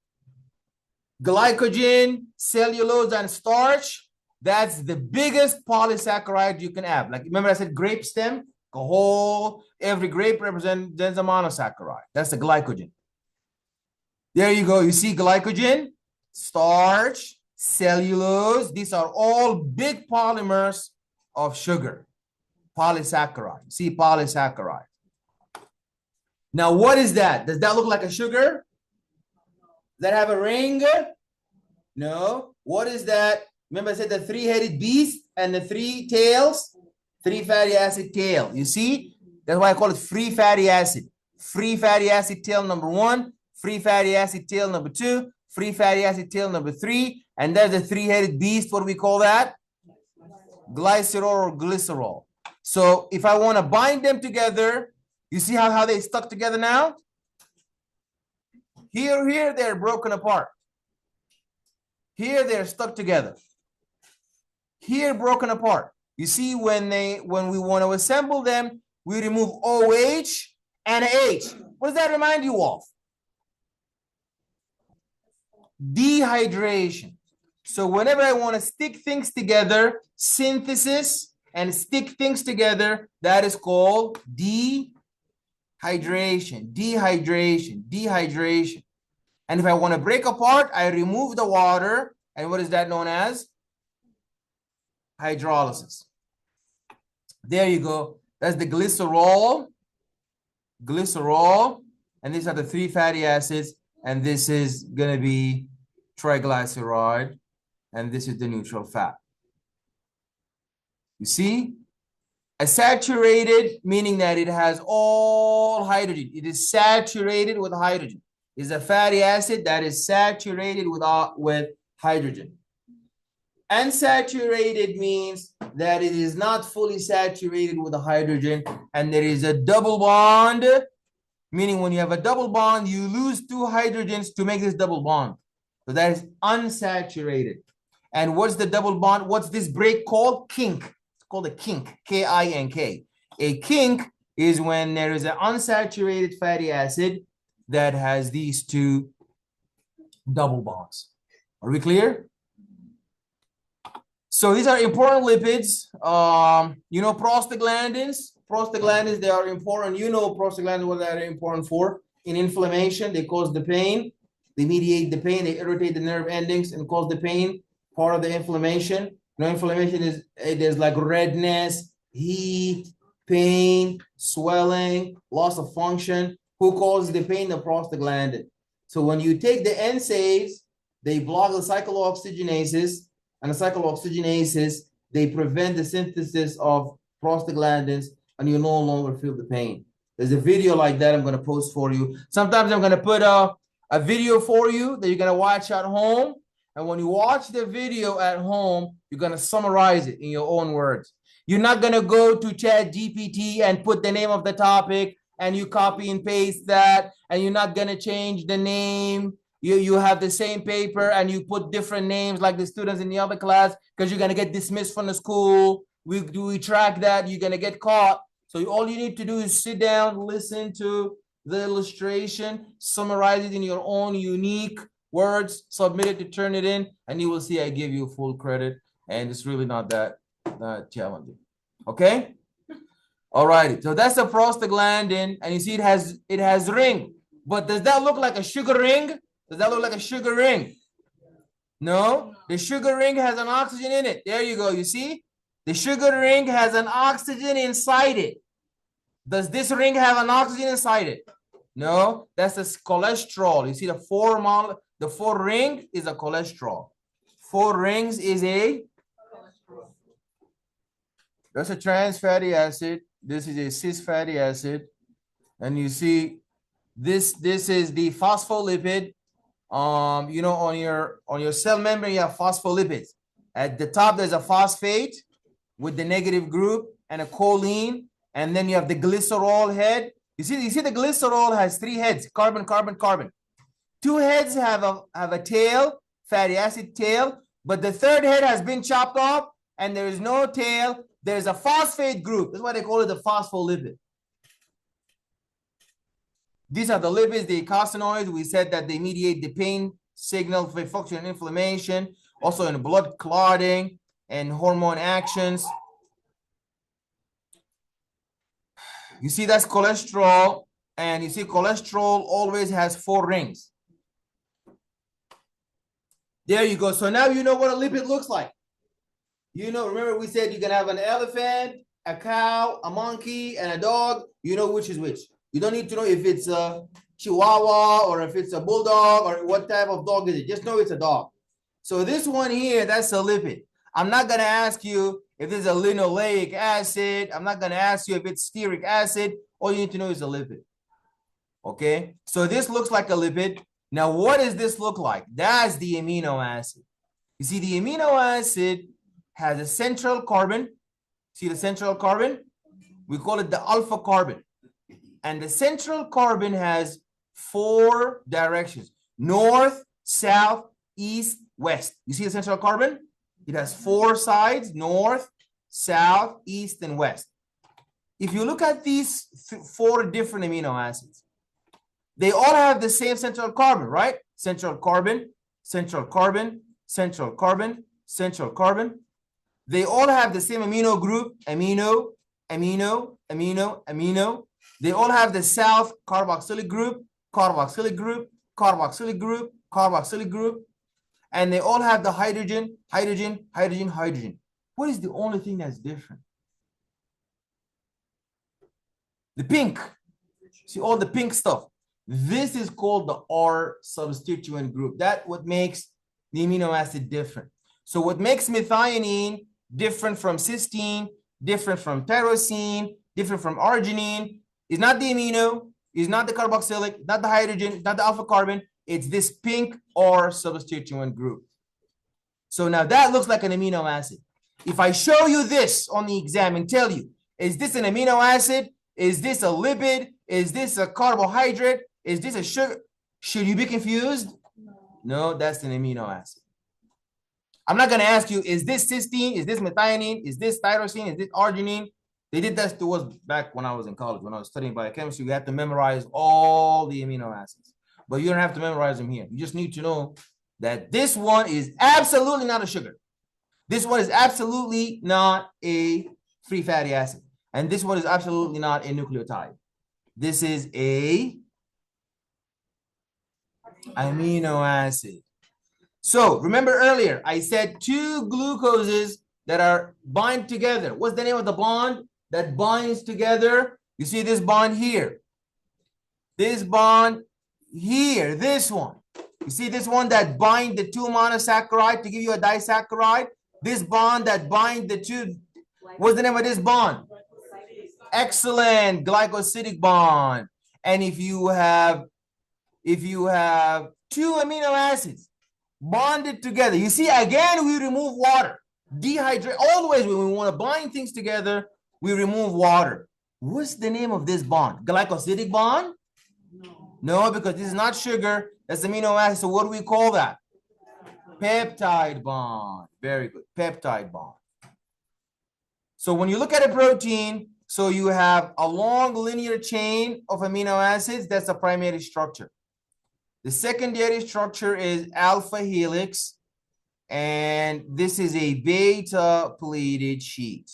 Glycogen, cellulose, and starch. That's the biggest polysaccharide you can have. Like, remember I said grape stem? Every grape represents a monosaccharide. That's the glycogen. There you go. You see glycogen, starch, cellulose. These are all big polymers of sugar. Polysaccharide. See, polysaccharide. Now, what is that? Does that look like a sugar? Does that have a ring? No. What is that? Remember I said the three-headed beast and the three tails? Three fatty acid tail. You see? That's why I call it free fatty acid. Free fatty acid tail number 1, free fatty acid tail number 2, free fatty acid tail number 3, and there's the three-headed beast. What do we call that? Glycerol or glycerol. So if I want to bind them together, you see how they stuck together now? Here, they're broken apart. Here, they're stuck together. Here, broken apart. You see, when we want to assemble them, we remove OH and H. What does that remind you of? Dehydration. So whenever I want to stick things together, synthesis and stick things together, that is called dehydration, dehydration, dehydration. And if I want to break apart, I remove the water. And what is that known as? Hydrolysis. There you go. That's the glycerol, glycerol. And these are the 3 fatty acids. And this is going to be triglyceride. And this is the neutral fat. You see? A saturated, meaning that it has all hydrogen. It is saturated with hydrogen. Is a fatty acid that is saturated with hydrogen. Unsaturated means that it is not fully saturated with the hydrogen, and there is a double bond, meaning when you have a double bond, you lose 2 hydrogens to make this double bond. So that is unsaturated. And what's the double bond? What's this break called? Kink. It's called a kink, K-I-N-K. A kink is when there is an unsaturated fatty acid that has these 2 double bonds. Are we clear? So these are important lipids. You know, prostaglandins. Prostaglandins, they are important. You know prostaglandins, what they are important for. In inflammation, they cause the pain. They mediate the pain. They irritate the nerve endings and cause the pain. Part of the inflammation. You know, inflammation is there's like redness, heat, pain, swelling, loss of function. Who causes the pain? The prostaglandin. So when you take the NSAIDs, they block the cyclooxygenases, and the cyclooxygenases, they prevent the synthesis of prostaglandins, and you no longer feel the pain. There's a video like that I'm going to post for you. Sometimes I'm going to put a video for you that you're going to watch at home. And when you watch the video at home, you're going to summarize it in your own words. You're not going to go to ChatGPT and put the name of the topic and you copy and paste that, and you're not going to change the name. You have the same paper and you put different names like the students in the other class because you're going to get dismissed from the school. We track that. You're going to get caught. So all you need to do is sit down, listen to the illustration, summarize it in your own unique words, submit it to turn it in, and you will see I give you full credit. And it's really not that challenging. Okay? All righty. So that's a prostaglandin. And you see it has ring. But does that look like a sugar ring? Does that look like a sugar ring? No. The sugar ring has an oxygen in it. There you go. You see? The sugar ring has an oxygen inside it. Does this ring have an oxygen inside it? No. That's a cholesterol. You see the 4 ring is a cholesterol. 4 rings is a that's a trans fatty acid. This is a cis fatty acid. And you see this is the phospholipid. You know, on your cell membrane, you have phospholipids. At the top, there's a phosphate with the negative group and a choline. And then you have the glycerol head. You see the glycerol has 3 heads, carbon, carbon, carbon. 2 heads have a tail, fatty acid tail, but the 3rd head has been chopped off and there is no tail. There's a phosphate group. That's why they call it the phospholipid. These are the lipids, the eicosanoids. We said that they mediate the pain signal for function and inflammation, also in blood clotting and hormone actions. You see that's cholesterol, and you see cholesterol always has 4 rings. There you go. So now you know what a lipid looks like. You know, remember we said you can have an elephant, a cow, a monkey, and a dog. You know which is which. You don't need to know if it's a Chihuahua or if it's a bulldog or what type of dog is it. Just know it's a dog. So this one here, that's a lipid. I'm not going to ask you if it's a linoleic acid. I'm not going to ask you if it's stearic acid. All you need to know is a lipid. Okay? So this looks like a lipid. Now, what does this look like? That's the amino acid. You see, the amino acid has a central carbon. See the central carbon? We call it the alpha carbon. And the central carbon has 4 directions: north, south, east, west. You see the central carbon? It has 4 sides: north, south, east, and west. If you look at these 4 different amino acids, They all have the same central carbon, right? Central carbon, central carbon, central carbon, central carbon. They all have the same amino group, amino, amino, amino, amino. They all have the south carboxylic group, carboxylic group, carboxylic group, carboxylic group. And they all have the hydrogen, hydrogen, hydrogen, hydrogen. What is the only thing that's different? The pink. See all the pink stuff. This is called the R substituent group. That's what makes the amino acid different. So what makes methionine different from cysteine, different from tyrosine, different from arginine is not the amino, is not the carboxylic, not the hydrogen, not the alpha carbon. It's this pink R substituent group. So now that looks like an amino acid. If I show you this on the exam and tell you, is this an amino acid? Is this a lipid? Is this a carbohydrate? Is this a sugar? Should you be confused? No, that's an amino acid. I'm not going to ask you, is this cysteine? Is this methionine? Is this tyrosine? Is this arginine? They did that to us back when I was in college. When I was studying biochemistry, we had to memorize all the amino acids. But you don't have to memorize them here. You just need to know that this one is absolutely not a sugar. This one is absolutely not a free fatty acid. And this one is absolutely not a nucleotide. This is a amino acid. So remember earlier, I said two glucoses that are bind together. What's the name of the bond that binds together? You see this bond here. This bond here, this one. You see this one that bind the two monosaccharide to give you a disaccharide? This bond that bind the two, what's the name of this bond? Excellent, glycosidic bond. And if you have two amino acids bonded together, you see again we remove water. Dehydrate, always when we want to bind things together, we remove water. What's the name of this bond? Glycosidic bond? No, because this is not sugar, that's amino acid. So what do we call that? Peptide bond. Very good, peptide bond. So when you look at a protein, so you have a long linear chain of amino acids, that's a primary structure. The secondary structure is alpha helix, and this is a beta pleated sheet.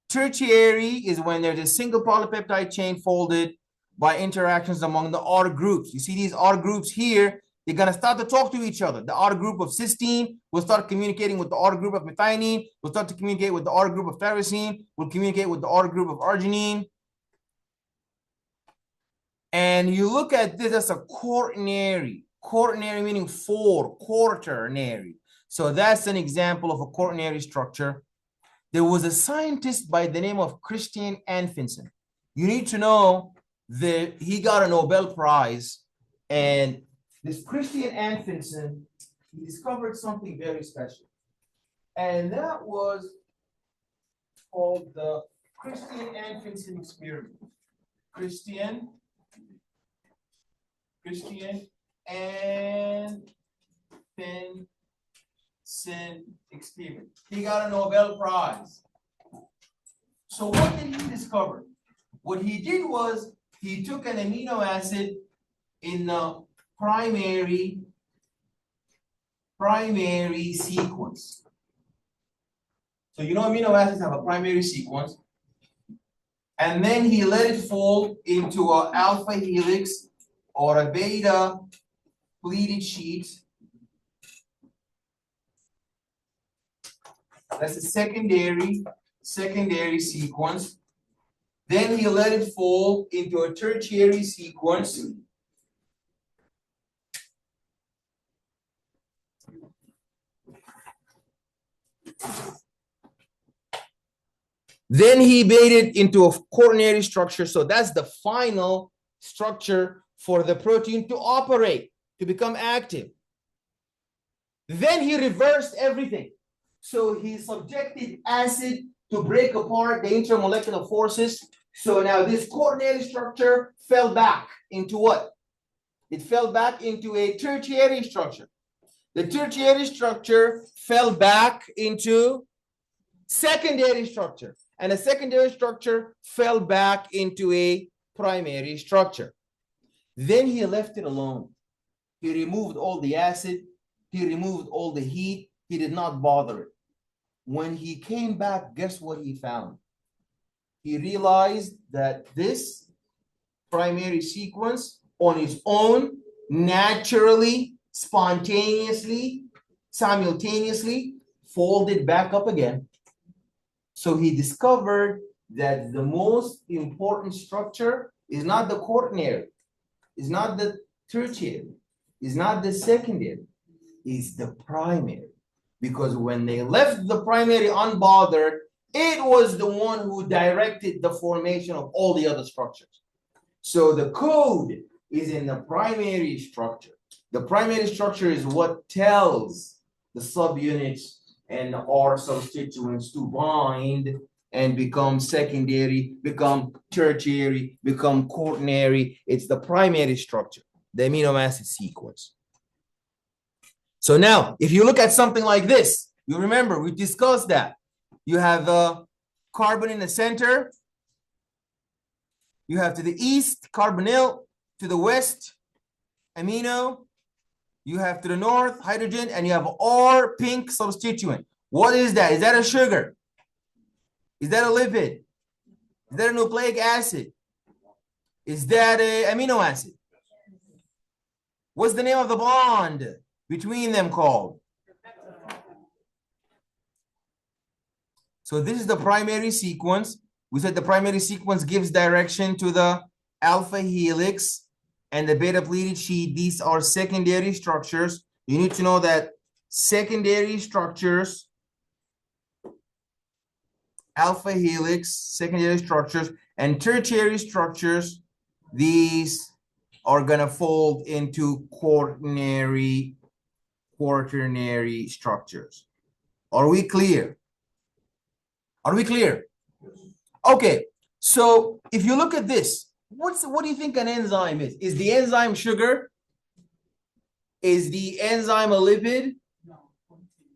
Tertiary is when there's a single polypeptide chain folded by interactions among the R groups. You see these R groups here, they're going to start to talk to each other. The R group of cysteine will start communicating with the R group of methionine, will start to communicate with the R group of tyrosine, will communicate with the R group of arginine. And you look at this as a quaternary. Quaternary meaning four, quaternary. So that's an example of a quaternary structure. There was a scientist by the name of Christian Anfinsen. You need to know that he got a Nobel Prize, and this Christian Anfinsen, he discovered something very special. And that was called the Christian Anfinsen experiment. Christian Anfinsen experiment. He got a Nobel Prize. So what did he discover? What he did was he took an amino acid in the primary sequence. So you know amino acids have a primary sequence. And then he let it fold into an alpha helix or a beta pleated sheet. That's a secondary sequence. Then he let it fold into a tertiary sequence. Then he made it into a quaternary structure. So that's the final structure for the protein to operate, to become active. Then he reversed everything. So he subjected acid to break apart the intermolecular forces. So now this quaternary structure fell back into what? It fell back into a tertiary structure. The tertiary structure fell back into secondary structure. And the secondary structure fell back into a primary structure. Then he left it alone. He removed all the acid. He removed all the heat. He did not bother it. When he came back, guess what he found? He realized that this primary sequence on its own, naturally, spontaneously, simultaneously, folded back up again. So he discovered that the most important structure is not the quaternary, is not the tertiary, is not the secondary, is the primary. Because when they left the primary unbothered, it was the one who directed the formation of all the other structures. So the code is in the primary structure. The primary structure is what tells the subunits and the R substituents to bind and become secondary, become tertiary, become quaternary. It's the primary structure, the amino acid sequence. So now, if you look at something like this, you remember we discussed that. You have the carbon in the center. You have to the east, carbonyl, to the west, amino. You have to the north, hydrogen, and you have R pink substituent. What is that? Is that a sugar? Is that a lipid? Is that a nucleic acid? Is that an amino acid? What's the name of the bond between them called? So this is the primary sequence. We said the primary sequence gives direction to the alpha helix and the beta pleated sheet. These are secondary structures. You need to know that secondary structures, alpha helix, secondary structures, and tertiary structures, these are going to fold into quaternary structures. Are we clear? Are we clear? Okay, so if you look at this, what do you think an enzyme is? Is the enzyme sugar? Is the enzyme a lipid?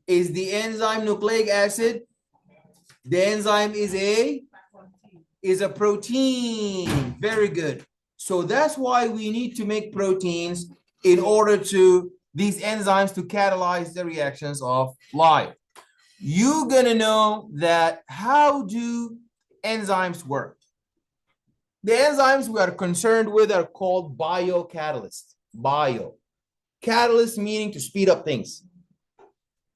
Is the enzyme nucleic acid? The enzyme is a protein. Very good. So that's why we need to make proteins in order to these enzymes to catalyze the reactions of life. You're gonna know that how do enzymes work? The enzymes we are concerned with are called biocatalysts. Catalyst meaning to speed up things.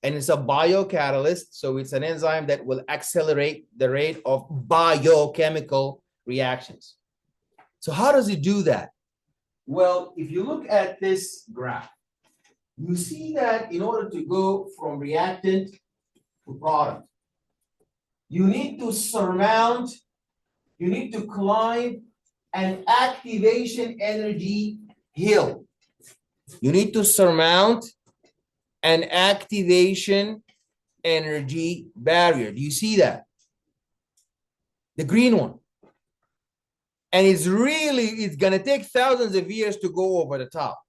And it's a biocatalyst, so it's an enzyme that will accelerate the rate of biochemical reactions. So how does it do that? Well, if you look at this graph, you see that in order to go from reactant to product, you need to surmount, you need to climb an activation energy hill. You need to surmount an activation energy barrier. Do you see that? The green one. And it's going to take thousands of years to go over the top.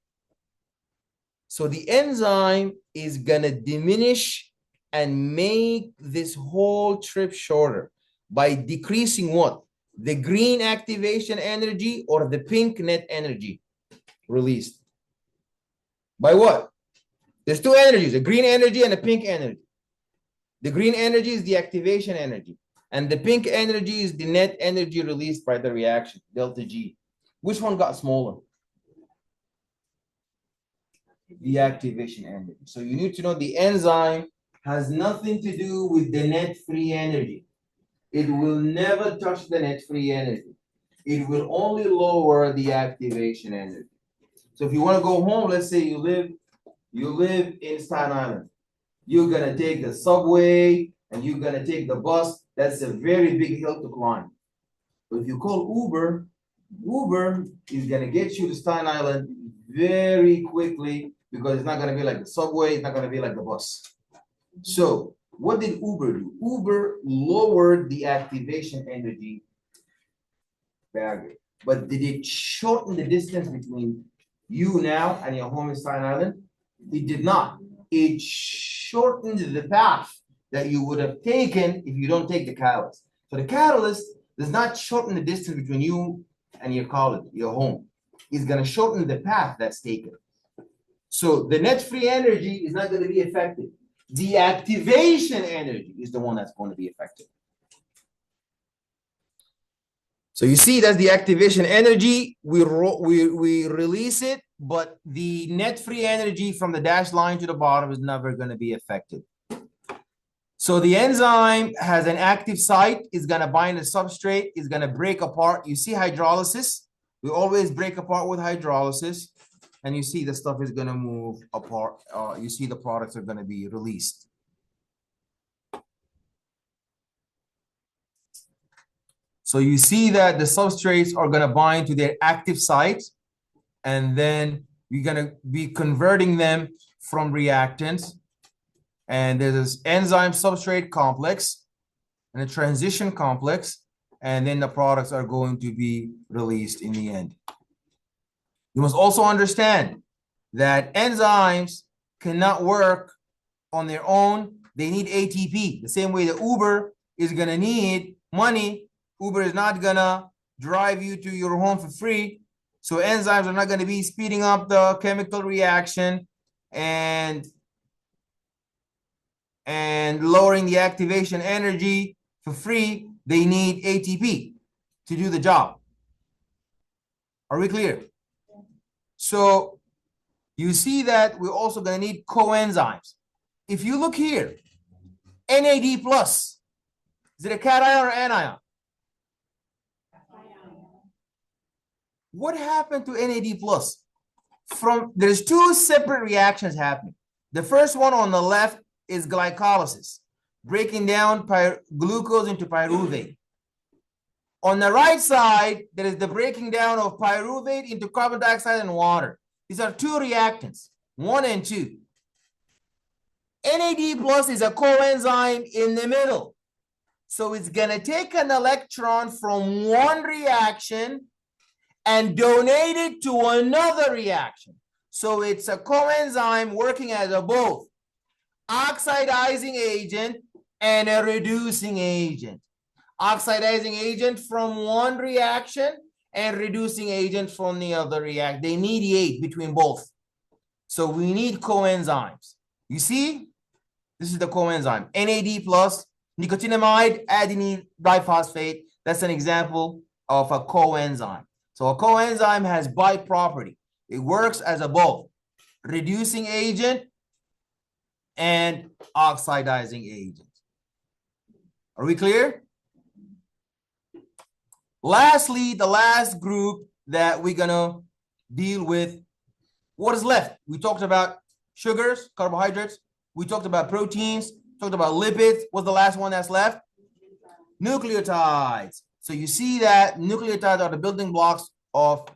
So the enzyme is going to diminish and make this whole trip shorter by decreasing what? The green activation energy or the pink net energy released. By what? There's two energies, a green energy and a pink energy. The green energy is the activation energy. And the pink energy is the net energy released by the reaction, delta G. Which one got smaller? The activation energy. So you need to know the enzyme has nothing to do with the net free energy. It will never touch the net free energy. It will only lower the activation energy. So if you want to go home, let's say you live in Staten Island. You're going to take the subway and you're going to take the bus. That's a very big hill to climb. But if you call Uber, Uber is going to get you to Staten Island very quickly because it's not going to be like the subway. It's not going to be like the bus. So what did Uber do? Uber lowered the activation energy barrier. But did it shorten the distance between you now and your home in Staten Island? It did not. It shortened the path that you would have taken if you don't take the catalyst. So the catalyst does not shorten the distance between you and your college, your home. is going to shorten the path that's taken. So the net free energy is not going to be affected. The activation energy is the one that's going to be affected. So you see that's the activation energy. We release it, but the net free energy from the dashed line to the bottom is never going to be affected. So the enzyme has an active site, is going to bind a substrate, is going to break apart. You see hydrolysis? We always break apart with hydrolysis. And you see the stuff is going to move apart. You see the products are going to be released. So you see that the substrates are going to bind to their active site. And then we're going to be converting them from reactants. And there's this enzyme substrate complex and a transition complex. And then the products are going to be released in the end. You must also understand that enzymes cannot work on their own. They need ATP. The same way that Uber is going to need money. Uber is not going to drive you to your home for free. So enzymes are not going to be speeding up the chemical reaction and lowering the activation energy for free. They need ATP to do the job. Are we clear? So you see that we're also going to need coenzymes. If you look here, NAD plus, is it a cation or anion? What happened to NAD plus? There's two separate reactions happening. The first one on the left is glycolysis, breaking down glucose into pyruvate. On the right side, there is the breaking down of pyruvate into carbon dioxide and water. These are two reactants, 1 and 2. NAD plus is a coenzyme in the middle. So it's going to take an electron from one reaction and donate it to another reaction. So it's a coenzyme working as a both oxidizing agent and a reducing agent. Oxidizing agent from one reaction and reducing agent from the other reaction. They mediate between both. So we need coenzymes. You see, this is the coenzyme. NAD plus, nicotinamide, adenine diphosphate. That's an example of a coenzyme. So a coenzyme has bi property. It works as a both reducing agent and oxidizing agent. Are we clear? Lastly, the last group that we're going to deal with, what is left? We talked about sugars, carbohydrates. We talked about proteins, talked about lipids. What's the last one that's left? Nucleotides. So you see that nucleotides are the building blocks of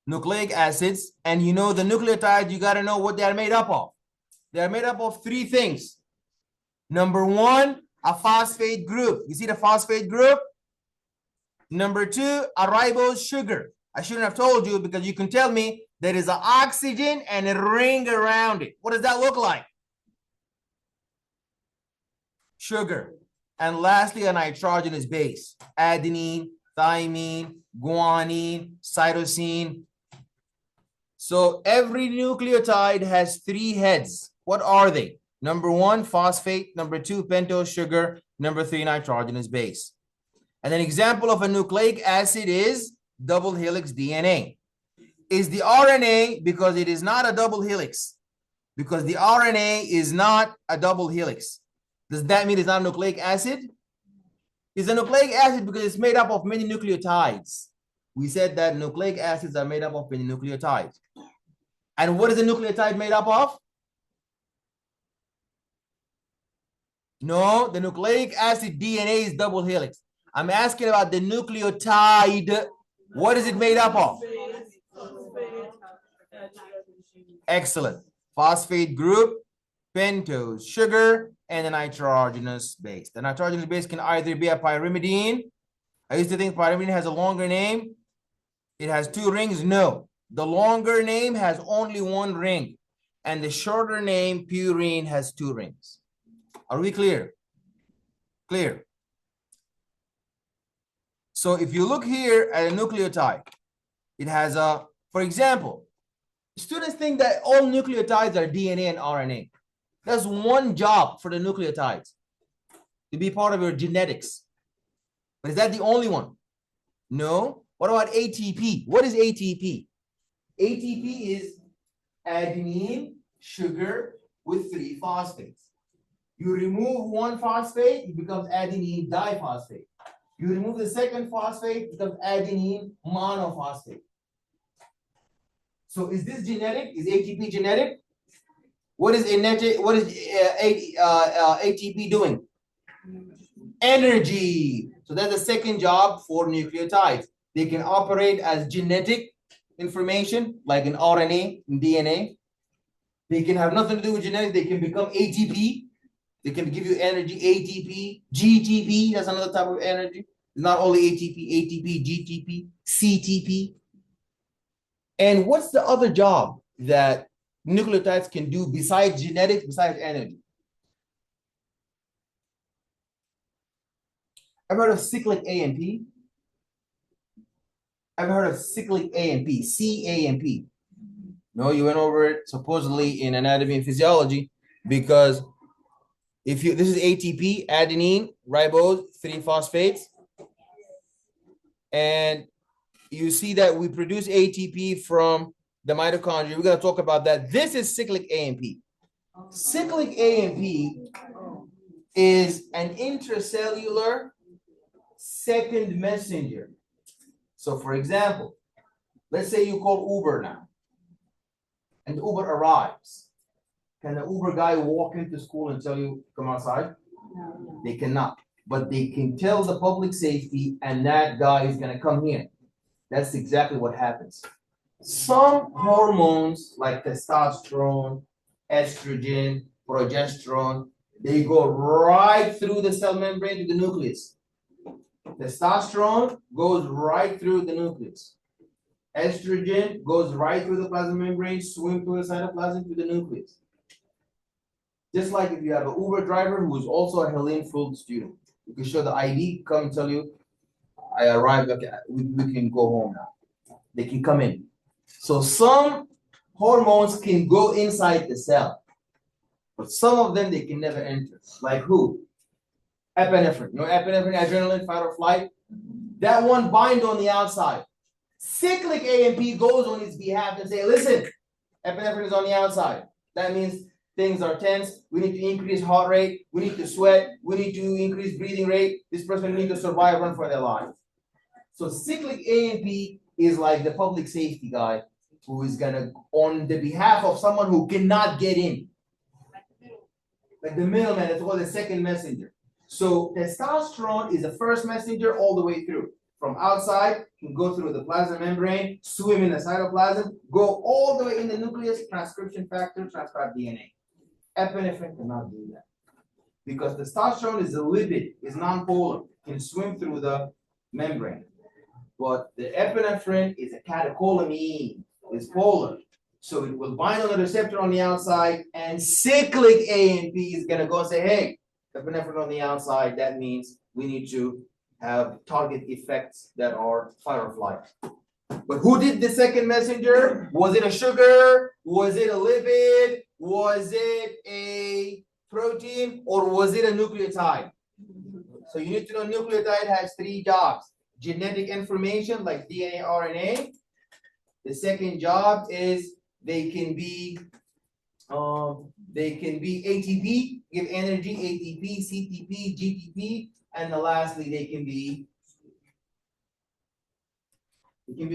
nucleic acids. And you know the nucleotides, you got to know what they're made up of. They're made up of three things. Number one, a phosphate group. You see the phosphate group? Number two, a ribose sugar. I shouldn't have told you because you can tell me there is an oxygen and a ring around it. What does that look like? Sugar. And lastly, a nitrogenous base. Adenine, thymine, guanine, cytosine. So every nucleotide has three heads. What are they? Number one, phosphate. Number two, pentose sugar. Number three, nitrogenous base. And an example of a nucleic acid is double helix DNA. Is the RNA, because it is not a double helix, because the RNA is not a double helix. Does that mean it's not a nucleic acid? It's a nucleic acid because it's made up of many nucleotides. We said that nucleic acids are made up of many nucleotides. And what is a nucleotide made up of? No, the nucleic acid DNA is double helix. I'm asking about the nucleotide. What is it made up of? Excellent. Phosphate group, pentose sugar, and a nitrogenous base. The nitrogenous base can either be a pyrimidine. I used to think pyrimidine has a longer name. It has two rings. No. The longer name has only one ring. And the shorter name, purine, has two rings. Are we clear? Clear. So if you look here at a nucleotide, It has a, for example, students think that all nucleotides are DNA and RNA. That's one job for the nucleotides, to be part of your genetics. But is that the only one? No. What about ATP? What is ATP? ATP is adenine sugar with 3 phosphates. You remove one phosphate, it becomes adenine diphosphate. You remove the second phosphate, it becomes adenine monophosphate. So is this genetic? Is ATP genetic? What is ATP doing? Energy. So that's the second job for nucleotides. They can operate as genetic information, like in RNA and DNA. They can have nothing to do with genetics. They can become ATP. They can give you energy, ATP, GTP. That's another type of energy. It's not only ATP, GTP, CTP. And what's the other job that nucleotides can do besides genetics, besides energy? I've heard of cyclic AMP. I've heard of cyclic AMP, CAMP. No, you went over it supposedly in anatomy and physiology, because if you, this is ATP, adenine, ribose, 3 phosphates. And you see that we produce ATP from the mitochondria. We're going to talk about that. This is cyclic AMP. Cyclic AMP is an intracellular second messenger. So for example, let's say you call Uber now, and Uber arrives. Can the Uber guy walk into school and tell you, come outside? No. They cannot. But they can tell the public safety, and that guy is going to come here. That's exactly what happens. Some hormones like testosterone, estrogen, progesterone, they go right through the cell membrane to the nucleus. Testosterone goes right through the nucleus. Estrogen goes right through the plasma membrane, swim through the cytoplasm to the nucleus. Just like if you have an Uber driver who is also a Helene Food student, you can show the ID, come and tell you, I arrived, okay, we can go home now. They can come in. So some hormones can go inside the cell, but some of them they can never enter. Like who? Epinephrine. You know epinephrine, adrenaline, fight or flight? That one bind on the outside. Cyclic AMP goes on its behalf and say, listen, epinephrine is on the outside. That means things are tense. We need to increase heart rate. We need to sweat. We need to increase breathing rate. This person needs to survive, run for their lives. So cyclic AMP is like the public safety guy who is gonna, on the behalf of someone who cannot get in. Like the middleman, that's called the second messenger. So testosterone is the first messenger all the way through. From outside, can go through the plasma membrane, swim in the cytoplasm, go all the way in the nucleus, transcription factor, transcribe DNA. Epinephrine cannot do that. Because testosterone is a lipid, is nonpolar, can swim through the membrane. But the epinephrine is a catecholamine, is polar. So it will bind on the receptor on the outside, and cyclic AMP is going to go and say, hey, epinephrine on the outside, that means we need to have target effects that are fight or flight. But who did the second messenger? Was it a sugar? Was it a lipid? Was it a protein? Or was it a nucleotide? So you need to know nucleotide has 3 jobs. Genetic information like DNA, RNA. The second job is they can be ATP, give energy, ATP, CTP, GTP, and lastly they can be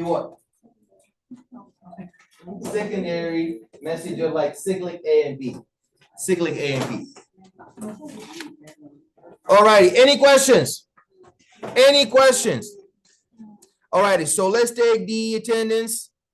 what? Secondary messenger like cyclic AMP. Cyclic AMP. All righty, any questions? Any questions? All righty, so let's take the attendance.